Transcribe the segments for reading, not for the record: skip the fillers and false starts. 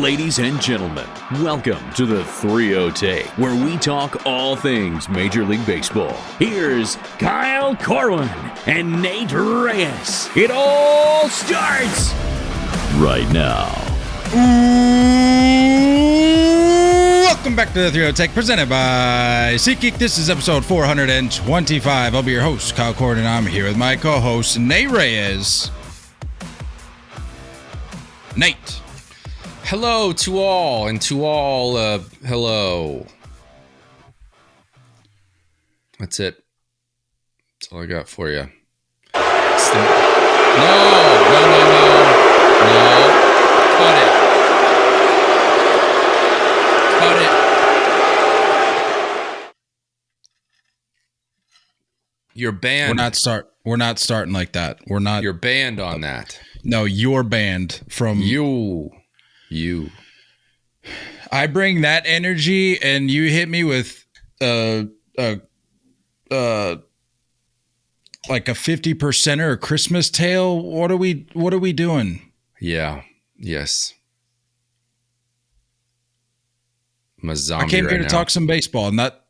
Ladies and gentlemen, welcome to the 3-0 Take, where we talk all things Major League Baseball. Here's Kyle Corwin and Nate Reyes. It all starts right now. Welcome back to the 3-0 Take, presented by SeatGeek. This is episode 425. I'll be your host, Kyle Corwin, and I'm here with my co-host, Nate Reyes. Nate. Hello to all, and to all, hello. That's it. That's all I got for you. No. Cut it. You're banned. We're not starting like that. We're not. You're banned on that. No, you're banned from You. I bring that energy, and you hit me with like a 50% or a Christmas tale. What are we doing? Yeah. Yes. I'm a zombie. I came right here to now. talk some baseball, not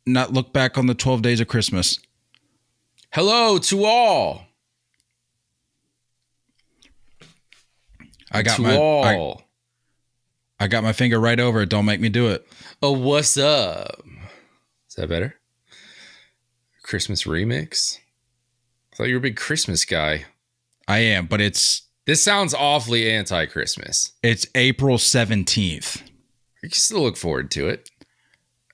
look back on the 12 days of Christmas. Hello to all. I got my finger right over it. Don't make me do it. Oh, what's up? Is that better? Christmas remix? I thought you were a big Christmas guy. I am, but this sounds awfully anti-Christmas. It's April 17th. You can still look forward to it.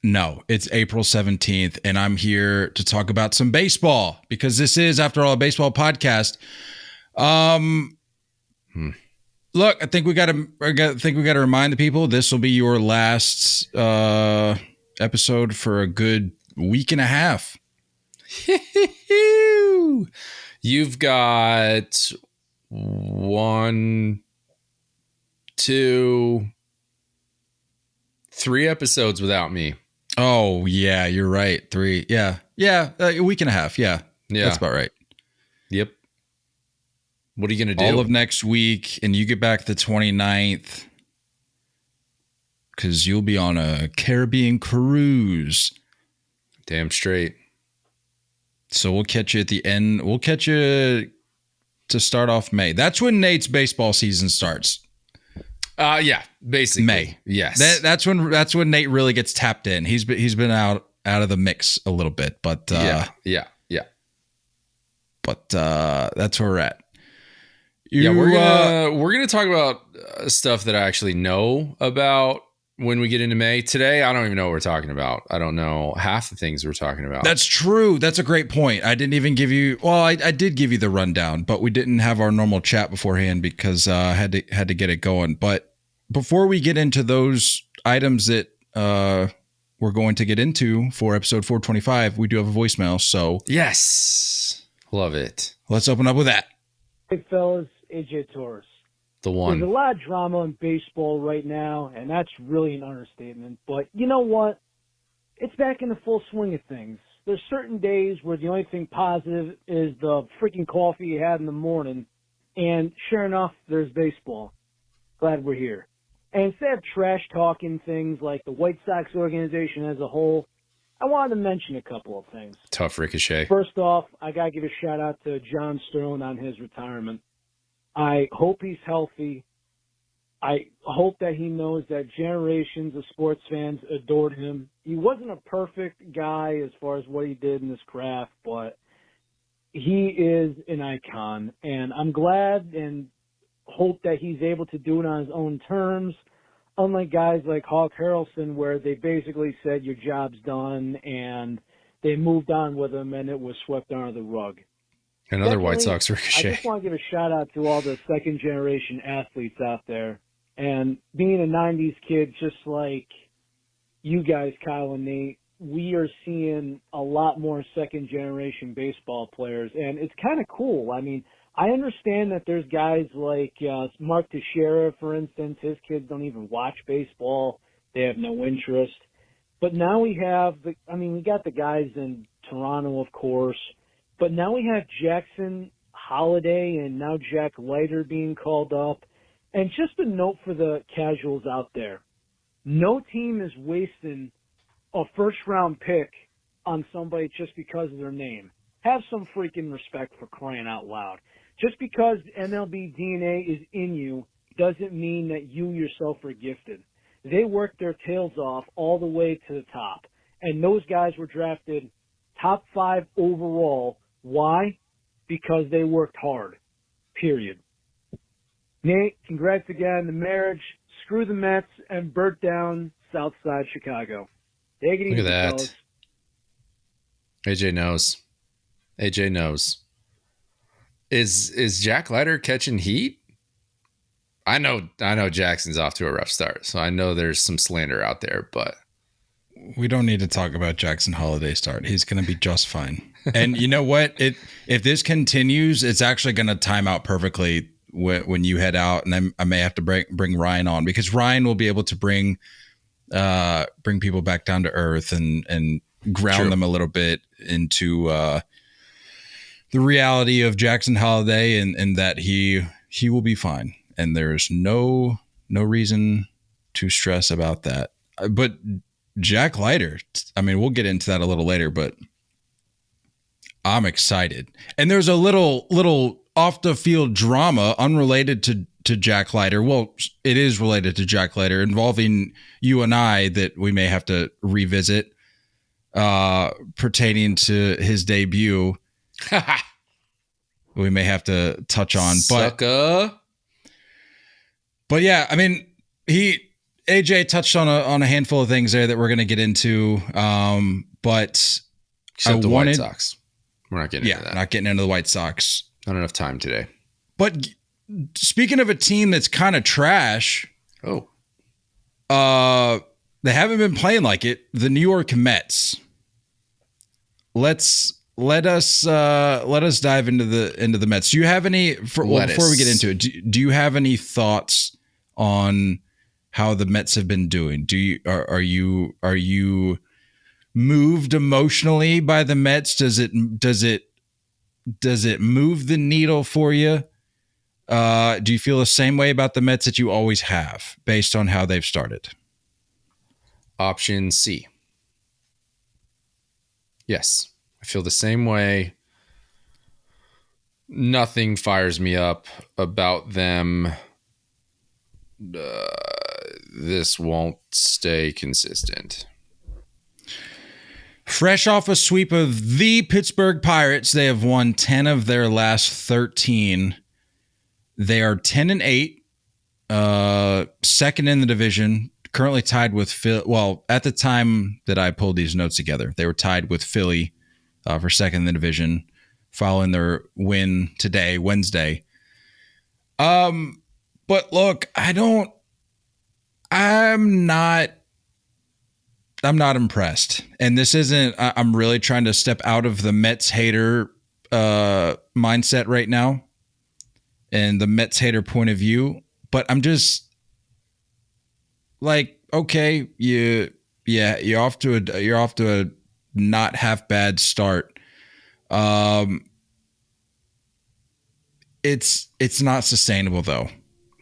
No, it's April 17th, and I'm here to talk about some baseball because this is, after all, a baseball podcast. Look, I think we got to remind the people this will be your last episode for a good week and a half. You've got 1, 2, 3 episodes without me. Oh, yeah, you're right. 3. Yeah, a week and a half. Yeah, that's about right. Yep. What are you going to do? All of next week, and you get back the 29th because you'll be on a Caribbean cruise. Damn straight. So we'll catch you at the end. We'll catch you to start off May. That's when Nate's baseball season starts. Yeah, basically. May. Yes. That's when Nate really gets tapped in. He's been out of the mix a little bit, but yeah. But that's where we're at. We're gonna talk about stuff that I actually know about when we get into May. Today, I don't even know what we're talking about. I don't know half the things we're talking about. That's true. That's a great point. I didn't even give you. Well, I did give you the rundown, but we didn't have our normal chat beforehand because I had to get it going. But before we get into those items that we're going to get into for episode 425, we do have a voicemail. So yes, love it. Let's open up with that. Hey, fellas. AJ Torres. The one. There's a lot of drama in baseball right now, and that's really an understatement. But you know what? It's back in the full swing of things. There's certain days where the only thing positive is the freaking coffee you had in the morning, and sure enough, there's baseball. Glad we're here. And instead of trash-talking things like the White Sox organization as a whole, I wanted to mention a couple of things. Tough ricochet. First off, I got to give a shout-out to John Sterling on his retirement. I hope he's healthy. I hope that he knows that generations of sports fans adored him. He wasn't a perfect guy as far as what he did in this craft, but he is an icon. And I'm glad and hope that he's able to do it on his own terms, unlike guys like Hawk Harrelson, where they basically said your job's done and they moved on with him and it was swept under the rug. Another White Sox ricochet. I just want to give a shout out to all the second generation athletes out there. And being a 90s kid, just like you guys, Kyle and Nate, we are seeing a lot more second generation baseball players. And it's kind of cool. I mean, I understand that there's guys like Mark Teixeira, for instance. His kids don't even watch baseball. They have no interest. But now we got the guys in Toronto, of course. But now we have Jackson Holiday and now Jack Leiter being called up. And just a note for the casuals out there. No team is wasting a first-round pick on somebody just because of their name. Have some freaking respect, for crying out loud. Just because MLB DNA is in you doesn't mean that you yourself are gifted. They worked their tails off all the way to the top. And those guys were drafted top 5 overall. Why? Because they worked hard. Period. Nate, congrats again. The marriage, screw the Mets, and burnt down Southside Chicago. Take it easy, Look at that. fellas. AJ knows. AJ knows. Is Jack Leiter catching heat? I know Jackson's off to a rough start, so I know there's some slander out there, but we don't need to talk about Jackson Holiday's start. He's going to be just fine. And you know what? If this continues, it's actually going to time out perfectly when you head out, and I may have to bring Ryan on, because Ryan will be able to bring people back down to earth and ground them a little bit into the reality of Jackson Holiday, and that he will be fine, and there's no reason to stress about that. But Jack Leiter, I mean, we'll get into that a little later, but I'm excited. And there's a little off the field drama unrelated to Jack Leiter. Well, it is related to Jack Leiter, involving you and I, that we may have to revisit pertaining to his debut. We may have to touch on, Sucker. But yeah, I mean, AJ touched on a handful of things there that we're going to get into. But except the White Sox. We're not getting into that. Not getting into the White Sox. Not enough time today. But speaking of a team that's kind of trash, they haven't been playing like it. The New York Mets. Let us dive into the Mets. Do you have any before we get into it? Do you have any thoughts on how the Mets have been doing? Are you moved emotionally by the Mets? Does it move the needle for you? Do you feel the same way about the Mets that you always have, based on how they've started? Option C. Yes, I feel the same way. Nothing fires me up about them. This won't stay consistent. Fresh off a sweep of the Pittsburgh Pirates, they have won 10 of their last 13. They are 10-8, second in the division, currently tied with Philly. Well, at the time that I pulled these notes together, they were tied with Philly for second in the division, following their win today, Wednesday. But look, I'm not impressed. And this isn't, I'm really trying to step out of the Mets hater mindset right now and the Mets hater point of view. But I'm just like, okay, you're off to a not half bad start. It's not sustainable though.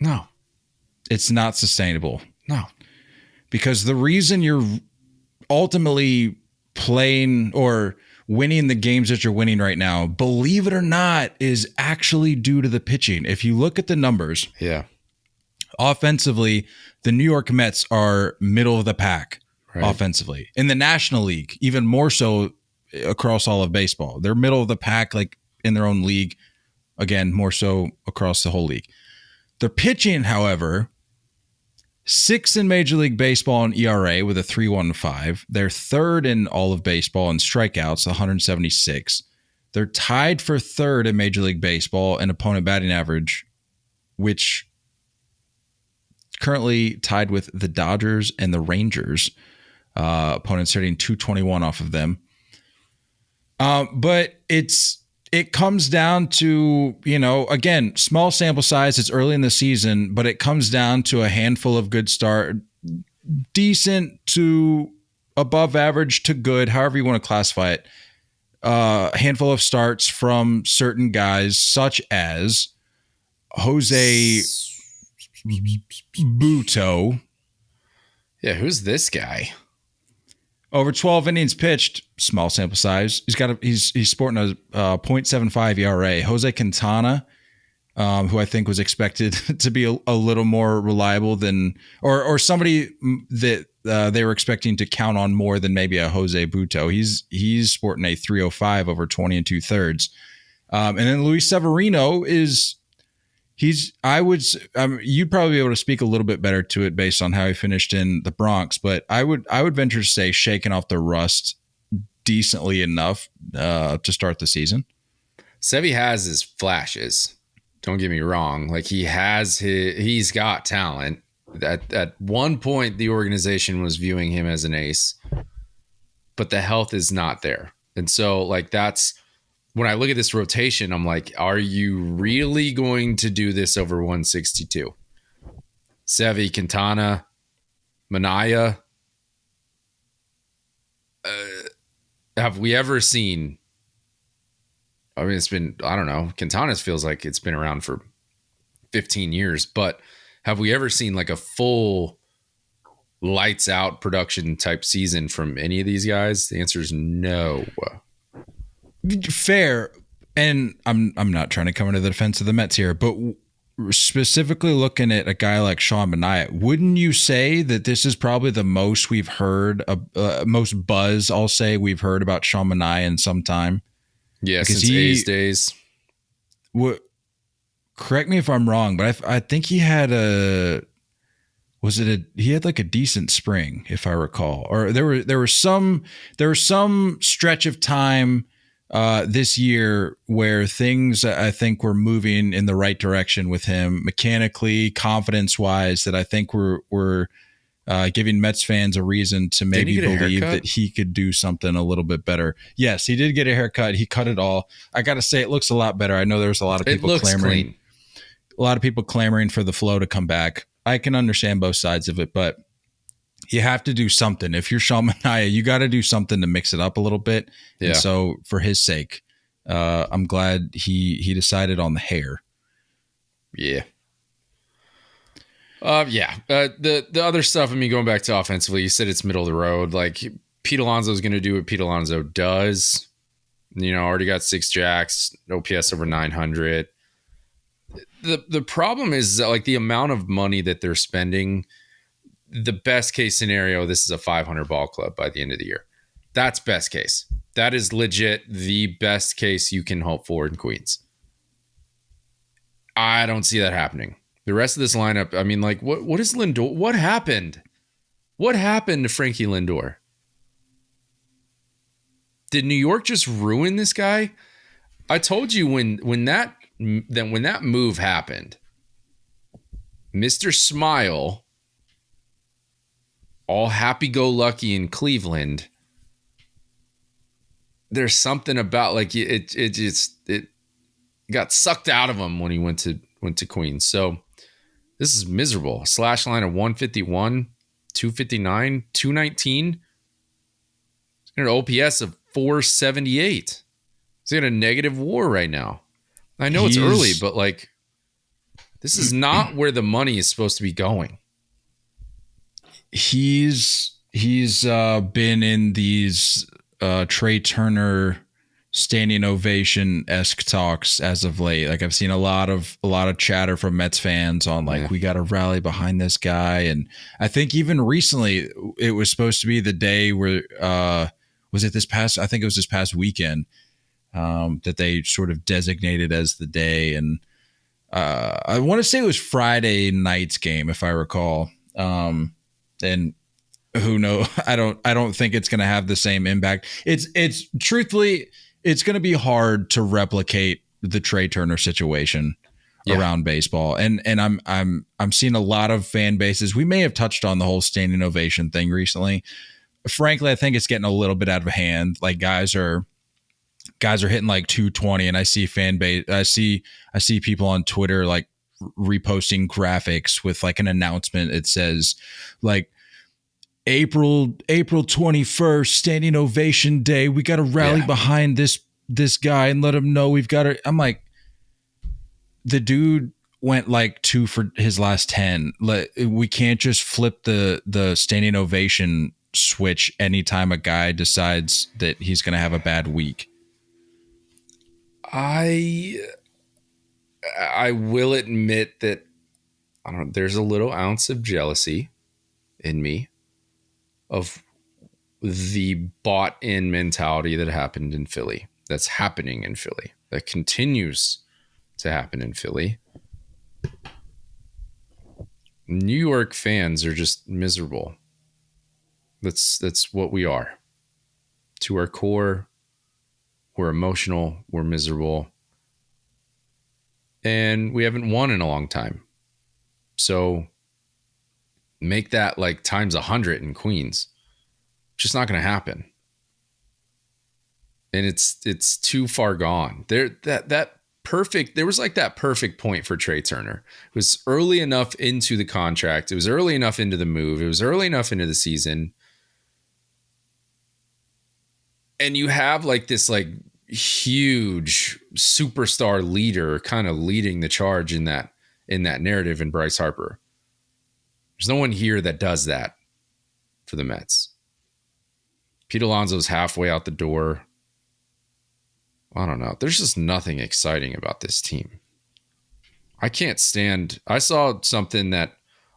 No. It's not sustainable. No. Because the reason you're ultimately playing or winning the games that you're winning right now, believe it or not, is actually due to the pitching. If you look at the numbers, offensively, the New York Mets are middle of the pack offensively. In the National League, even more so across all of baseball. They're middle of the pack, like in their own league. Again, more so across the whole league. Their pitching, however, 6th in Major League Baseball in ERA with a 3.15. They're 3rd in all of baseball in strikeouts, 176. They're tied for 3rd in Major League Baseball in opponent batting average, which currently tied with the Dodgers and the Rangers. Opponents hitting 221 off of them. But it comes down to, again, small sample size. It's early in the season, but it comes down to a handful of good start, decent to above average to good, however you want to classify it. A handful of starts from certain guys, such as Jose Buto. Yeah, who's this guy? Over 12 innings pitched, small sample size. He's sporting a .75 ERA. Jose Quintana, who I think was expected to be a little more reliable than, or somebody that they were expecting to count on more than maybe a Jose Buto. He's sporting a 305 over 20 2/3. And then Luis Severino you'd probably be able to speak a little bit better to it based on how he finished in the Bronx, but I would venture to say shaking off the rust decently enough to start the season. Sevy has his flashes. Don't get me wrong. Like he's got talent. At one point, the organization was viewing him as an ace, but the health is not there. And so like that's, when I look at this rotation, I'm like, are you really going to do this over 162? Sevy, Quintana, Manaya. Have we ever seen? I mean, it's been, I don't know. Quintana's feels like it's been around for 15 years, but have we ever seen like a full lights out production type season from any of these guys? The answer is no. Fair, and I'm not trying to come into the defense of the Mets here, but specifically looking at a guy like Sean Manaea, wouldn't you say that this is probably the most we've heard, most buzz, I'll say, we've heard about Sean Manaea in some time? Yeah, because since A's days. Correct me if I'm wrong, but I think he had he had like a decent spring, if I recall, or there was some stretch of time this year where things I think were moving in the right direction with him mechanically, confidence wise, that I think were giving Mets fans a reason to maybe believe that he could do something a little bit better. Yes, he did get a haircut. He cut it all. I got to say, it looks a lot better. I know there's a lot of people clamoring. A lot of people clamoring for the flow to come back. I can understand both sides of it, but you have to do something. If you're Sean Manaea, you got to do something to mix it up a little bit. Yeah. And so for his sake, I'm glad he decided on the hair. Yeah. The other stuff, I mean, going back to offensively, you said it's middle of the road. Like Pete Alonso is going to do what Pete Alonso does. You know, already got 6 jacks, OPS over 900. The problem is that, like, the amount of money that they're spending. The best case scenario, this is a 500 ball club by the end of the year. That's best case. That is legit the best case you can hope for in Queens. I don't see that happening. The rest of this lineup, I mean, like, what is Lindor? What happened? What happened to Frankie Lindor? Did New York just ruin this guy? I told you when that move happened, Mr. Smile, all happy-go-lucky in Cleveland, there's something about, like, it got sucked out of him when he went to Queens. So this is miserable. Slash line of 151, 259, 219. He's got an OPS of 478. He's got a negative WAR right now. I know it's early, but like, this is not where the money is supposed to be going. He's been in these Trey Turner standing ovation-esque talks as of late. Like, I've seen a lot of chatter from Mets fans on, like, we got to rally behind this guy. And I think even recently it was supposed to be the day where I think it was this past weekend that they sort of designated as the day. And I want to say it was Friday night's game, if I recall. And who knows? I don't think it's going to have the same impact. It's truthfully, it's going to be hard to replicate the Trey Turner situation around baseball. And I'm seeing a lot of fan bases. We may have touched on the whole standing ovation thing recently. Frankly, I think it's getting a little bit out of hand. Like, guys are hitting like 220, and I see fan base. I see people on Twitter like reposting graphics with like an announcement. It says like April 21st, standing ovation day. We got to rally behind this guy and let him know we've got to. I'm like, the dude went like 2 for his last 10. We can't just flip the standing ovation switch anytime a guy decides that he's going to have a bad week. I will admit that there's a little ounce of jealousy in me of the bought-in mentality that happened in Philly. That's happening in Philly. That continues to happen in Philly. New York fans are just miserable. That's what we are. To our core, we're emotional, we're miserable, and we haven't won in a long time. So make that like times 100 in Queens. It's just not going to happen. And it's too far gone. There was like that perfect point for Trey Turner. It was early enough into the contract. It was early enough into the move. It was early enough into the season. And you have like this like huge superstar leader kind of leading the charge in that narrative in Bryce Harper. There's no one here that does that for the Mets. Pete Alonso's halfway out the door. I don't know. There's just nothing exciting about this team. I can't stand. I saw something that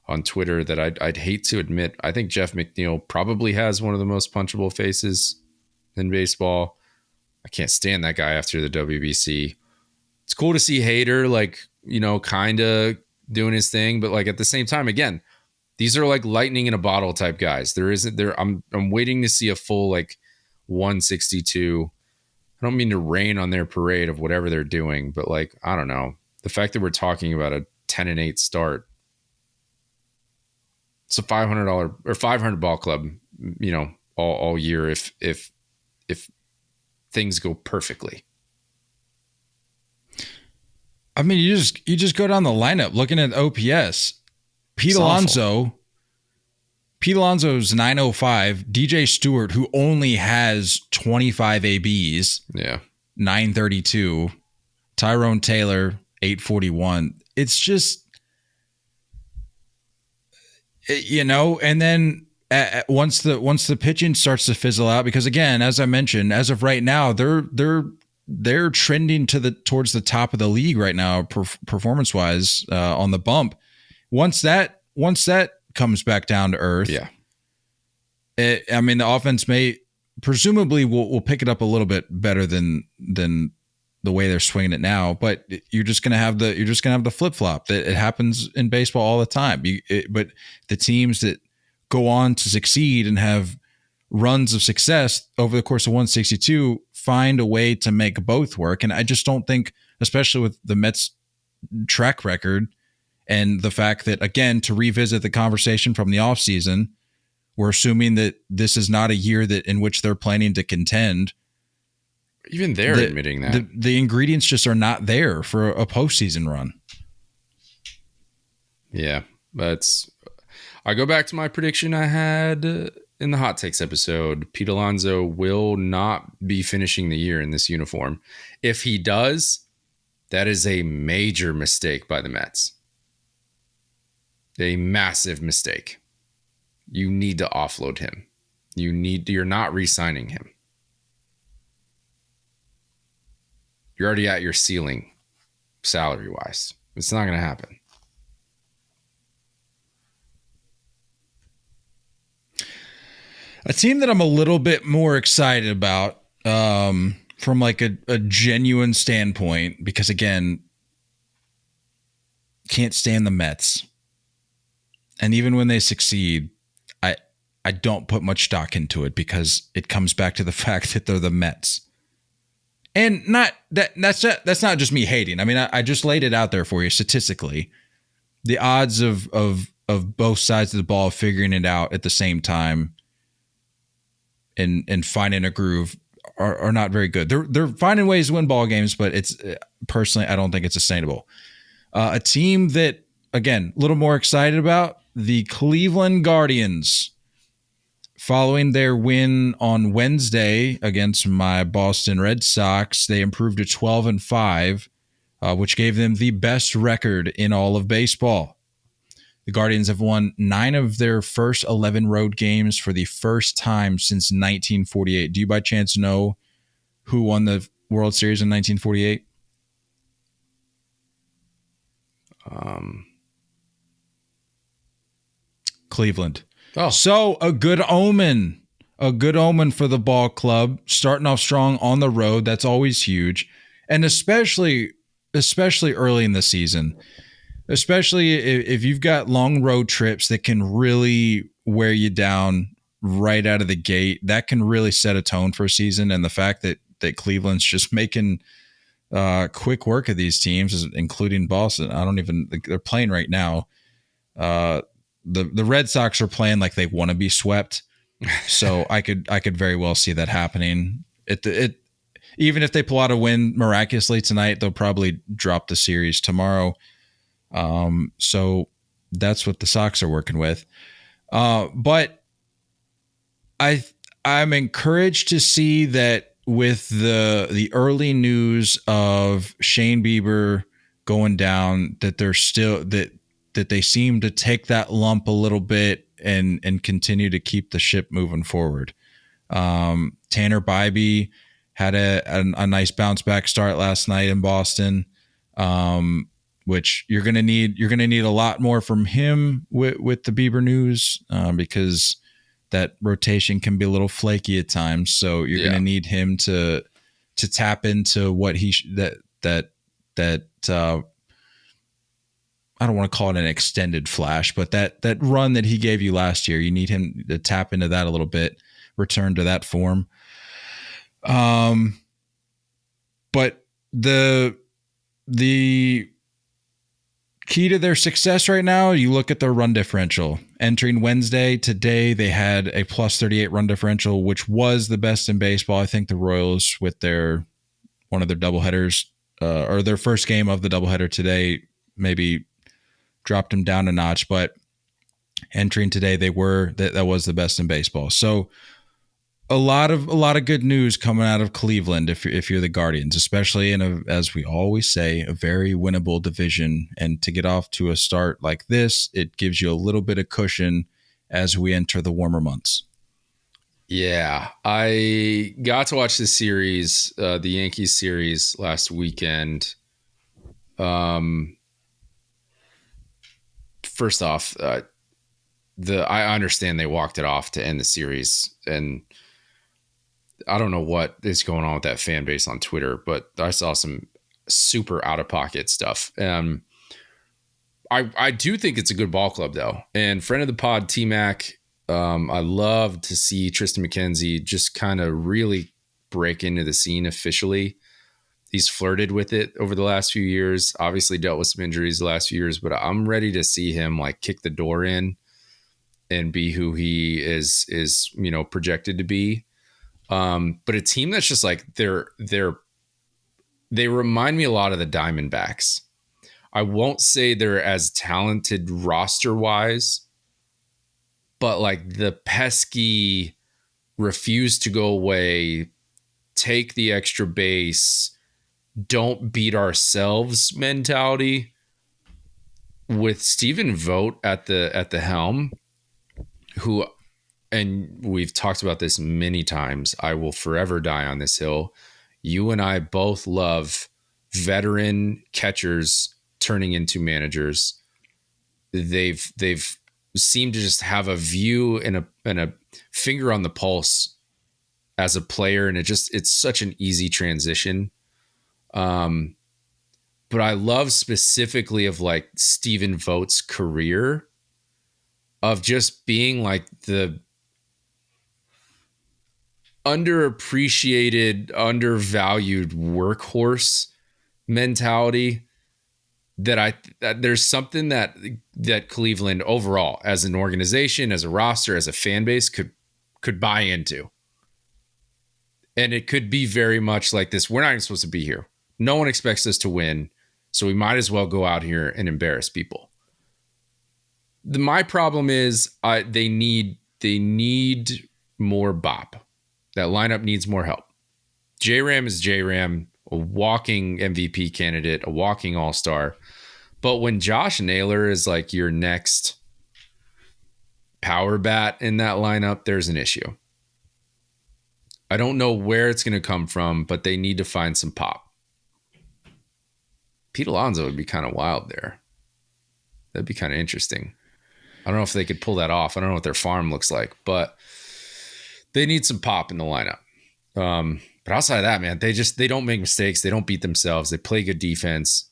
on Twitter that I'd hate to admit. I think Jeff McNeil probably has one of the most punchable faces in baseball. I can't stand that guy after the WBC. It's cool to see Hader, like, you know, kind of doing his thing, but like at the same time, again, these are like lightning in a bottle type guys. I'm waiting to see a full like 162. I don't mean to rain on their parade of whatever they're doing, but like, I don't know. The fact that we're talking about a 10-8 start, it's a $500 or 500 ball club, you know, all year if things go perfectly. I mean, you just go down the lineup looking at OPS. Pete Alonso's 905, DJ Stewart, who only has 25 ABs, 932, Tyrone Taylor, 841. It's just, you know, and then once the pitching starts to fizzle out, because again, as I mentioned, as of right now, they're trending towards the top of the league right now, performance wise, on the bump. Once that comes back down to earth, I mean, the offense presumably will pick it up a little bit better than the way they're swinging it now. But you're just gonna have the flip flop that it happens in baseball all the time. But the teams that go on to succeed and have runs of success over the course of 162 find a way to make both work. And I just don't think, especially with the Mets track record and the fact that, again, to revisit the conversation from the offseason, we're assuming that this is not a year in which they're planning to contend. Even they're admitting that. The ingredients just are not there for a postseason run. Yeah, I go back to my prediction I had in the Hot Takes episode. Pete Alonso will not be finishing the year in this uniform. If he does, that is a major mistake by the Mets. A massive mistake. You need to offload him. You're not re-signing him. You're already at your ceiling salary-wise. It's not going to happen. A team that I'm a little bit more excited about from like a genuine standpoint, because again, can't stand the Mets. And even when they succeed, I don't put much stock into it because it comes back to the fact that they're the Mets. And that's not just me hating. I mean, I just laid it out there for you statistically. The odds of both sides of the ball figuring it out at the same time and finding a groove are not very good. They're finding ways to win ball games, but it's personally, I don't think it's sustainable. A team that, again, a little more excited about, the Cleveland Guardians. Following their win on Wednesday against my Boston Red Sox, they improved to 12-5. which gave them the best record in all of baseball. The Guardians have won 9 of their first 11 road games for the first time since 1948. Do you by chance know who won the World Series in 1948? Cleveland. Oh, So a good omen for the ball club, starting off strong on the road. That's always huge. And especially early in the season, especially if you've got long road trips that can really wear you down right out of the gate, that can really set a tone for a season. And the fact that Cleveland's just making quick work of these teams, including Boston. They're playing right now. The Red Sox are playing like they want to be swept. So I could very well see that happening. Even if they pull out a win miraculously tonight, they'll probably drop the series tomorrow. So that's what the Sox are working with. But I'm encouraged to see that with the early news of Shane Bieber going down, that they're still that they seem to take that lump a little bit and continue to keep the ship moving forward. Tanner Bybee had a nice bounce back start last night in Boston, which you're gonna need a lot more from him with the Bieber news, because that rotation can be a little flaky at times. So you're gonna need him to tap into what I don't want to call it an extended flash, but that run that he gave you last year, you need him to tap into that a little bit, return to that form. But the key to their success right now, you look at their run differential. Entering Wednesday, today they had a plus 38 run differential, which was the best in baseball. I think the Royals, with one of their doubleheaders, or their first game of the doubleheader today, maybe dropped them down a notch, but entering today, that was the best in baseball. So a lot of good news coming out of Cleveland if you're the Guardians, especially in as we always say, a very winnable division. And to get off to a start like this, it gives you a little bit of cushion as we enter the warmer months. Yeah, I got to watch the series, the Yankees series last weekend. First off, I understand they walked it off to end the series, and I don't know what is going on with that fan base on Twitter, but I saw some super out of pocket stuff. I do think it's a good ball club though. And friend of the pod, T-Mac, I love to see Tristan McKenzie just kind of really break into the scene officially. He's flirted with it over the last few years, obviously dealt with some injuries the last few years, but I'm ready to see him like kick the door in and be who he is, projected to be. But a team that's just like, they remind me a lot of the Diamondbacks. I won't say they're as talented roster wise, but like the pesky refuse to go away, take the extra base, don't beat ourselves mentality with Stephen Vogt at the helm, who, and we've talked about this many times, I will forever die on this hill. You and I both love veteran catchers turning into managers. They've seemed to just have a view and a finger on the pulse as a player, and it's such an easy transition. But I love specifically of like Stephen Vogt's career of just being like the underappreciated, undervalued workhorse mentality that there's something that Cleveland overall as an organization, as a roster, as a fan base could buy into. And it could be very much like this. We're not even supposed to be here. No one expects us to win, so we might as well go out here and embarrass people. My problem is they need more bop. That lineup needs more help. J-Ram is J-Ram, a walking MVP candidate, a walking all-star. But when Josh Naylor is like your next power bat in that lineup, there's an issue. I don't know where it's going to come from, but they need to find some pop. Pete Alonso would be kind of wild there. That'd be kind of interesting. I don't know if they could pull that off. I don't know what their farm looks like, but they need some pop in the lineup. But outside of that, man, they don't make mistakes. They don't beat themselves. They play good defense,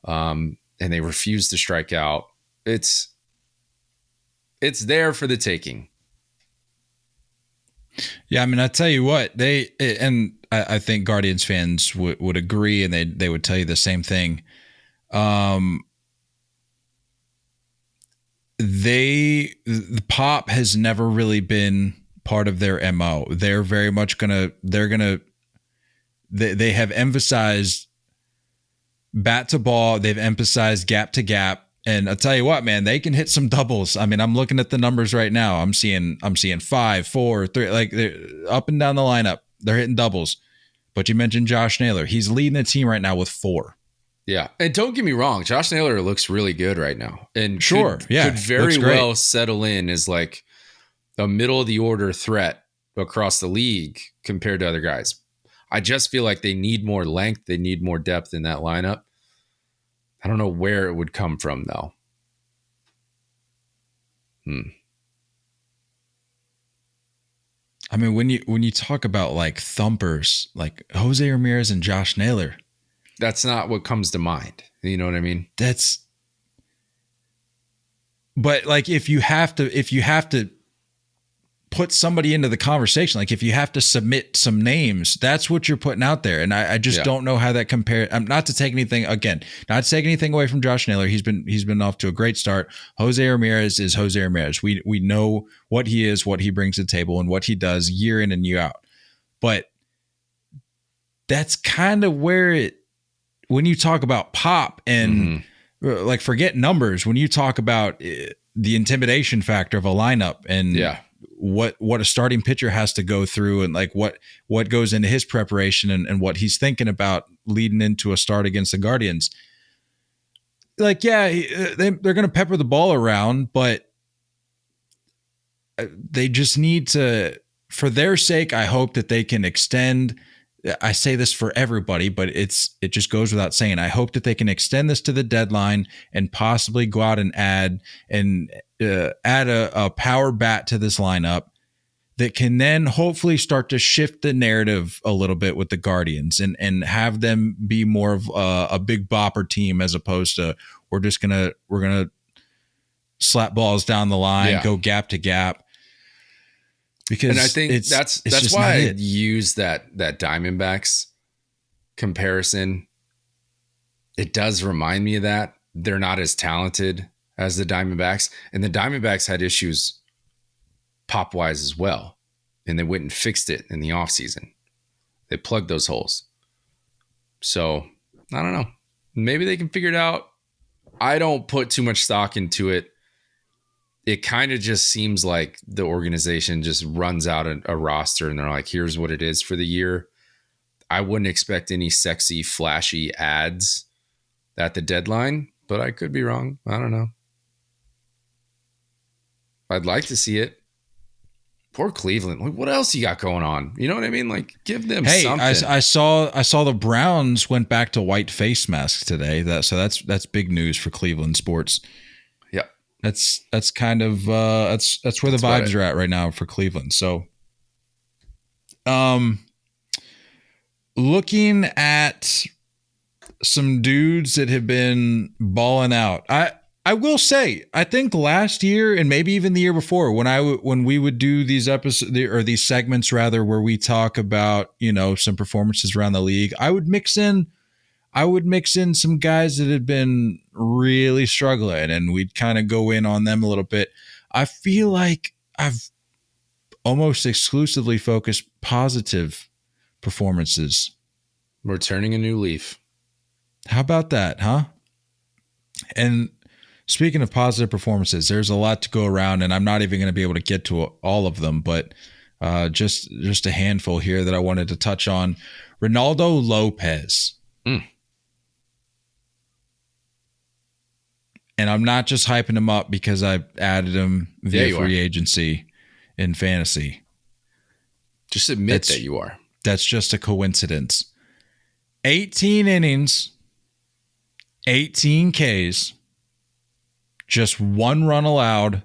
and they refuse to strike out. It's there for the taking. Yeah, I mean, I tell you what, I think Guardians fans would agree, and they would tell you the same thing. The pop has never really been part of their MO. They're very much they have emphasized bat to ball. They've emphasized gap to gap. And I'll tell you what, man, they can hit some doubles. I mean, I'm looking at the numbers right now. I'm seeing 5, 4, 3, like they're up and down the lineup. They're hitting doubles. But you mentioned Josh Naylor. He's leading the team right now with 4. Yeah. And don't get me wrong, Josh Naylor looks really good right now. And could very well settle in as like a middle of the order threat across the league compared to other guys. I just feel like they need more length. They need more depth in that lineup. I don't know where it would come from, though. I mean, when you talk about like thumpers, like Jose Ramirez and Josh Naylor, that's not what comes to mind. You know what I mean? But like if you have to put somebody into the conversation, like if you have to submit some names, that's what you're putting out there. And I just don't know how that compares. Not to take anything away from Josh Naylor. He's been off to a great start. Jose Ramirez is Jose Ramirez. We know what he is, what he brings to the table, and what he does year in and year out. But that's kind of where when you talk about pop and like forget numbers, when you talk about the intimidation factor of a lineup and what a starting pitcher has to go through and like what goes into his preparation and what he's thinking about leading into a start against the Guardians. Like, they're going to pepper the ball around, but they just need to, for their sake, I hope that they can extend. I say this for everybody, but it just goes without saying. I hope that they can extend this to the deadline and possibly go out and add a power bat to this lineup that can then hopefully start to shift the narrative a little bit with the Guardians and have them be more of a big bopper team as opposed to we're gonna slap balls down the line, go gap to gap. Because I think that's why I use that Diamondbacks comparison. It does remind me of that. They're not as talented as the Diamondbacks, and the Diamondbacks had issues pop-wise as well, and they went and fixed it in the offseason. They plugged those holes. So, I don't know. Maybe they can figure it out. I don't put too much stock into it. It kind of just seems like the organization just runs out a roster and they're like, here's what it is for the year. I wouldn't expect any sexy, flashy ads at the deadline, but I could be wrong. I don't know. I'd like to see it. Poor Cleveland. Like, what else you got going on? You know what I mean? Like, give them something. I saw the Browns went back to white face masks today. That's big news for Cleveland sports. That's kind of that's where the vibes are at right now for Cleveland. So, looking at some dudes that have been balling out, I will say I think last year and maybe even the year before when we would do these episodes or these segments rather where we talk about some performances around the league, I would mix in some guys that had been really struggling and we'd kind of go in on them a little bit. I feel like I've almost exclusively focused positive performances. We're turning a new leaf. How about that, huh? And speaking of positive performances, there's a lot to go around and I'm not even going to be able to get to all of them, but Just a handful here that I wanted to touch on. Reynaldo Lopez. Mm. And I'm not just hyping him up because I added him via free agency in fantasy. Just admit that you are. That's just a coincidence. 18 innings, 18 Ks, just one run allowed,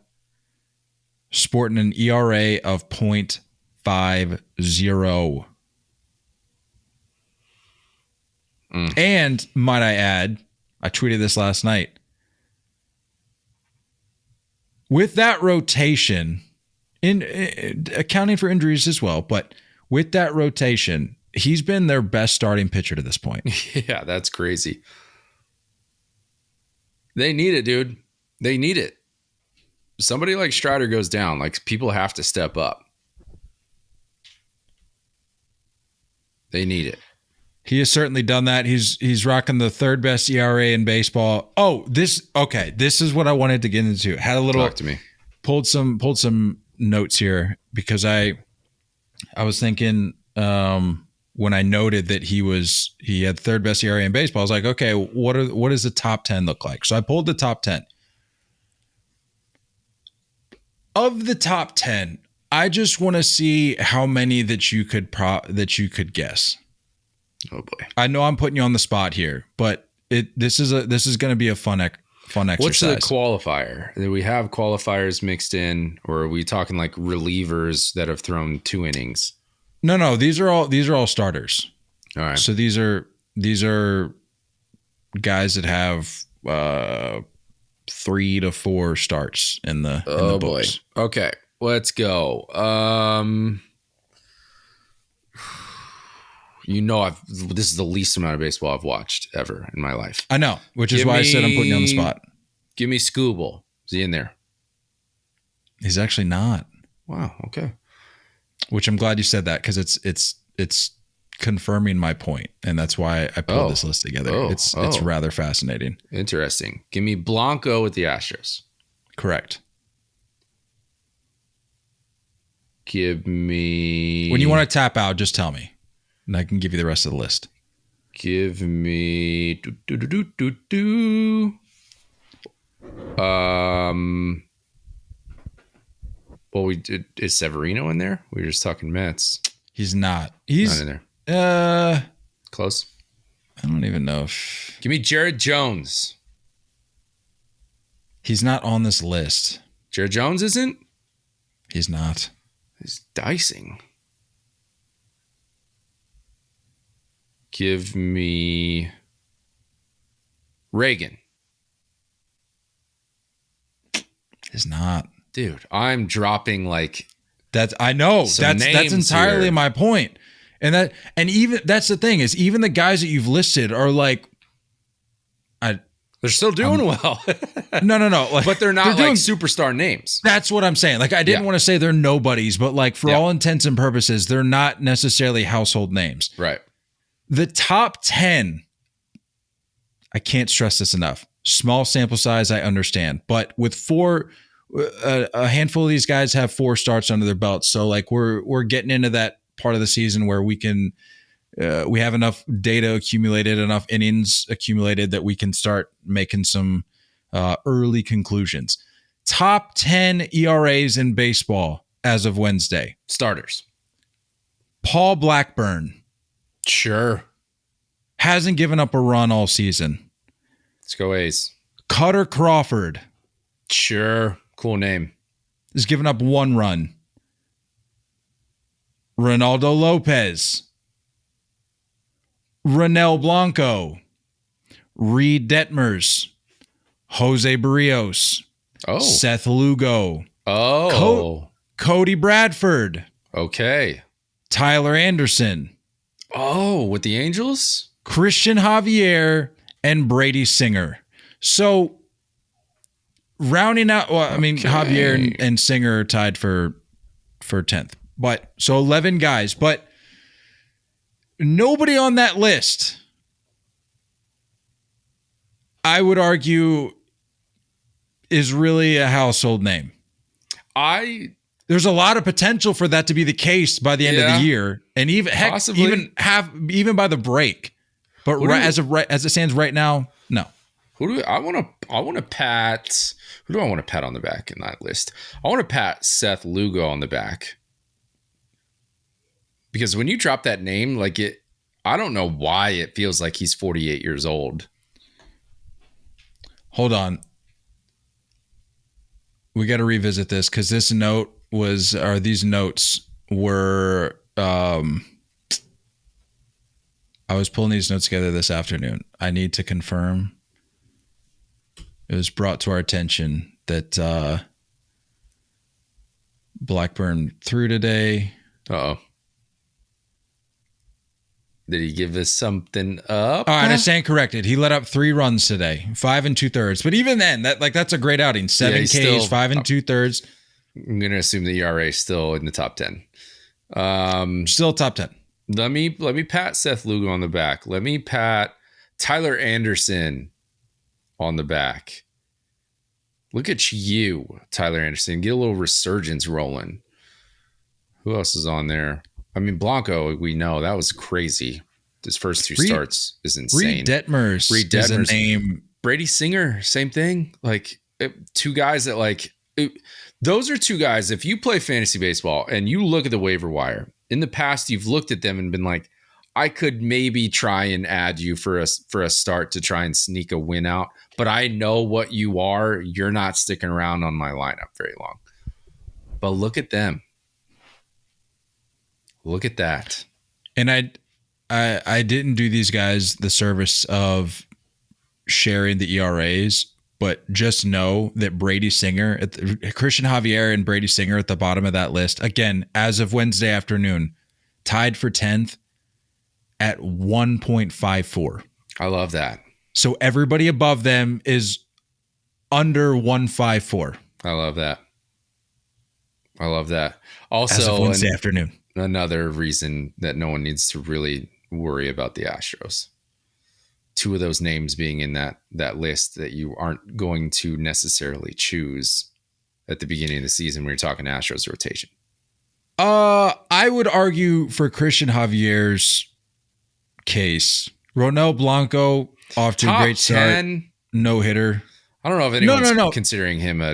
sporting an ERA of .50. And might I add, I tweeted this last night. With that rotation, in accounting for injuries as well, but with that rotation, he's been their best starting pitcher to this point. Yeah, that's crazy. They need it, dude. They need it. Somebody like Strider goes down, like people have to step up. They need it. He has certainly done that. He's rocking the third best ERA in baseball. Oh, this is what I wanted to get into. Had a little Talk to me. Pulled some notes here because I was thinking when I noted that he had third best ERA in baseball, I was like, okay, what does the top 10 look like? So I pulled the top 10. Of the top 10, I just want to see how many that you could guess. Oh boy. I know I'm putting you on the spot here, but this is going to be a fun exercise. What's the qualifier? Do we have qualifiers mixed in, or are we talking like relievers that have thrown 2 innings? No, these are all starters. All right. So these are guys that have 3 to 4 starts in the books. Boy. Okay, let's go. This is the least amount of baseball I've watched ever in my life. I know, which is why I said I'm putting you on the spot. Give me Scooble. Is he in there? He's actually not. Wow. Okay. Which I'm glad you said that because it's confirming my point, and that's why I pulled this list together. It's rather fascinating. Interesting. Give me Blanco with the Astros. Correct. Give me. When you want to tap out, just tell me, and I can give you the rest of the list. Give me. Well, we did. Is Severino in there? We were just talking Mets. He's not. He's not in there. Close. I don't even know if. Give me Jared Jones. He's not on this list. Jared Jones isn't? He's not. He's dicing. Give me Reagan. He's not. Dude, I'm dropping like that's. I know that's entirely here. My point, and even that's the thing is even the guys that you've listed are like, they're still doing well. No, but they're not like superstar names. That's what I'm saying. Like I didn't want to say they're nobodies, but like for all intents and purposes, they're not necessarily household names. Right. The top 10. I can't stress this enough. Small sample size, I understand, but with 4. A handful of these guys have 4 starts under their belts, so like we're getting into that part of the season where we can we have enough data accumulated, enough innings accumulated that we can start making some early conclusions. Top 10 ERAs in baseball as of Wednesday. Starters. Paul Blackburn. Sure. Hasn't given up a run all season. Let's go A's. Kutter Crawford. Sure. Cool name. Has given up 1 run. Reynaldo Lopez. Ronel Blanco. Reed Detmers. Jose Barrios. Oh. Seth Lugo. Oh. Cody Bradford. Okay. Tyler Anderson. Oh, with the Angels? Christian Javier and Brady Singer. So rounding out, Javier and Singer are tied for 10th. But so 11 guys, but nobody on that list, I would argue, is really a household name. I there's a lot of potential for that to be the case by the end of the year, and even even by the break. But as it stands right now, no. Who do I want to pat? Who do I want to pat on the back in that list? I want to pat Seth Lugo on the back, because when you drop that name, like it, I don't know why it feels like he's 48 years old. Hold on. We got to revisit this because these notes were, I was pulling these notes together this afternoon. I need to confirm. It was brought to our attention that Blackburn threw today. Uh-oh. Did he give us something up? All right, I stand corrected. He let up 3 runs today, 5 2/3. But even then, that's a great outing. 7 Ks, still, 5 2/3. I'm gonna assume the ERA is still in the top 10. Still top 10. Let me pat Seth Lugo on the back. Let me pat Tyler Anderson on the back. Look at you, Tyler Anderson. Get a little resurgence rolling. Who else is on there? I mean, Blanco, we know that was crazy. His first 2 starts is insane. Reed Detmers is a name. Brady Singer, same thing. Like 2 guys that those are 2 guys. If you play fantasy baseball and you look at the waiver wire, in the past you've looked at them and been like, I could maybe try and add you for a start to try and sneak a win out, but I know what you are. You're not sticking around on my lineup very long. But look at them. Look at that. And I didn't do these guys the service of sharing the ERAs, but just know that Brady Singer, Christian Javier and Brady Singer at the bottom of that list, again, as of Wednesday afternoon, tied for 10th at 1.54. I love that. So everybody above them is under 154. I love that. Also, as of Wednesday afternoon. Another reason that no one needs to really worry about the Astros. 2 of those names being in that list that you aren't going to necessarily choose at the beginning of the season when you're talking Astros rotation. I would argue for Christian Javier's case. Ronel Blanco off to a great start. No hitter. I don't know if anyone's considering him No.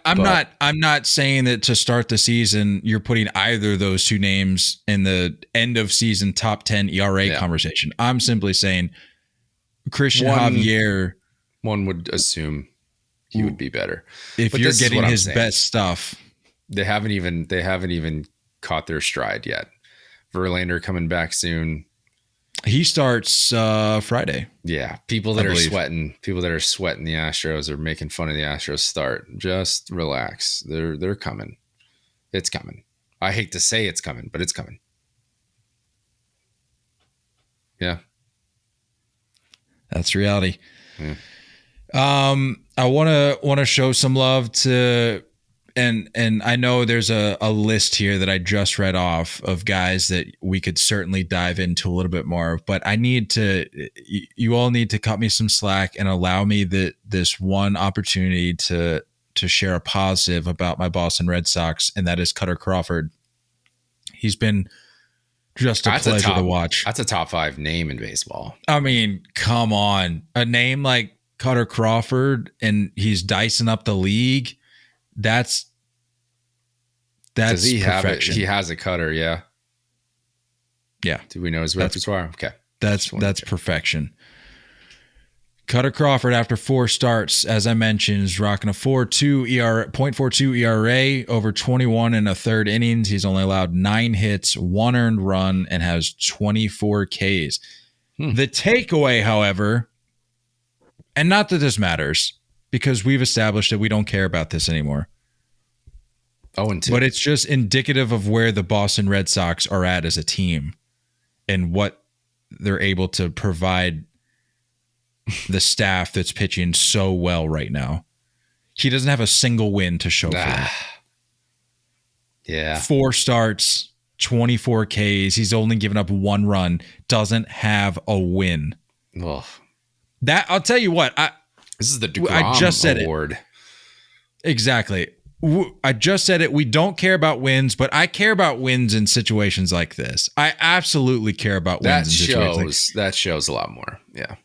I'm not saying that to start the season you're putting either of those 2 names in the end of season top 10 ERA conversation. I'm simply saying Christian Javier. One would assume he would be better if you're getting his best stuff. They haven't even caught their stride yet. Verlander coming back soon. He starts Friday. Yeah, people that are sweating the Astros are making fun of the Astros start. Just relax. They're coming. It's coming. I hate to say it's coming, but it's coming. Yeah. That's reality. Yeah. I want to show some love to and I know there's a list here that I just read off of guys that we could certainly dive into a little bit more, but you all need to cut me some slack and allow me this one opportunity to share a positive about my Boston Red Sox, and that is Kutter Crawford. He's been just a pleasure to watch. That's a top 5 name in baseball. I mean, come on. A name like Kutter Crawford, and he's dicing up the league. That's perfection. He has a cutter, yeah. Yeah. Do we know his repertoire? Okay. That's perfection. Kutter Crawford, after 4 starts, as I mentioned, is rocking a 0.42 ERA over 21 and a third innings. He's only allowed 9 hits, 1 earned run, and has 24 Ks. The takeaway, however, and not that this matters, because we've established that we don't care about this anymore. 0-2. But it's just indicative of where the Boston Red Sox are at as a team and what they're able to provide the staff that's pitching so well right now. He doesn't have a single win to show for it. Yeah. 4 starts, 24 Ks. He's only given up 1 run. Doesn't have a win. Well, That I'll tell you what. This is the DeGrom I just said award. Exactly. I just said it. We don't care about wins, but I care about wins in situations like this. I absolutely care about wins in situations. That shows a lot more. Yeah.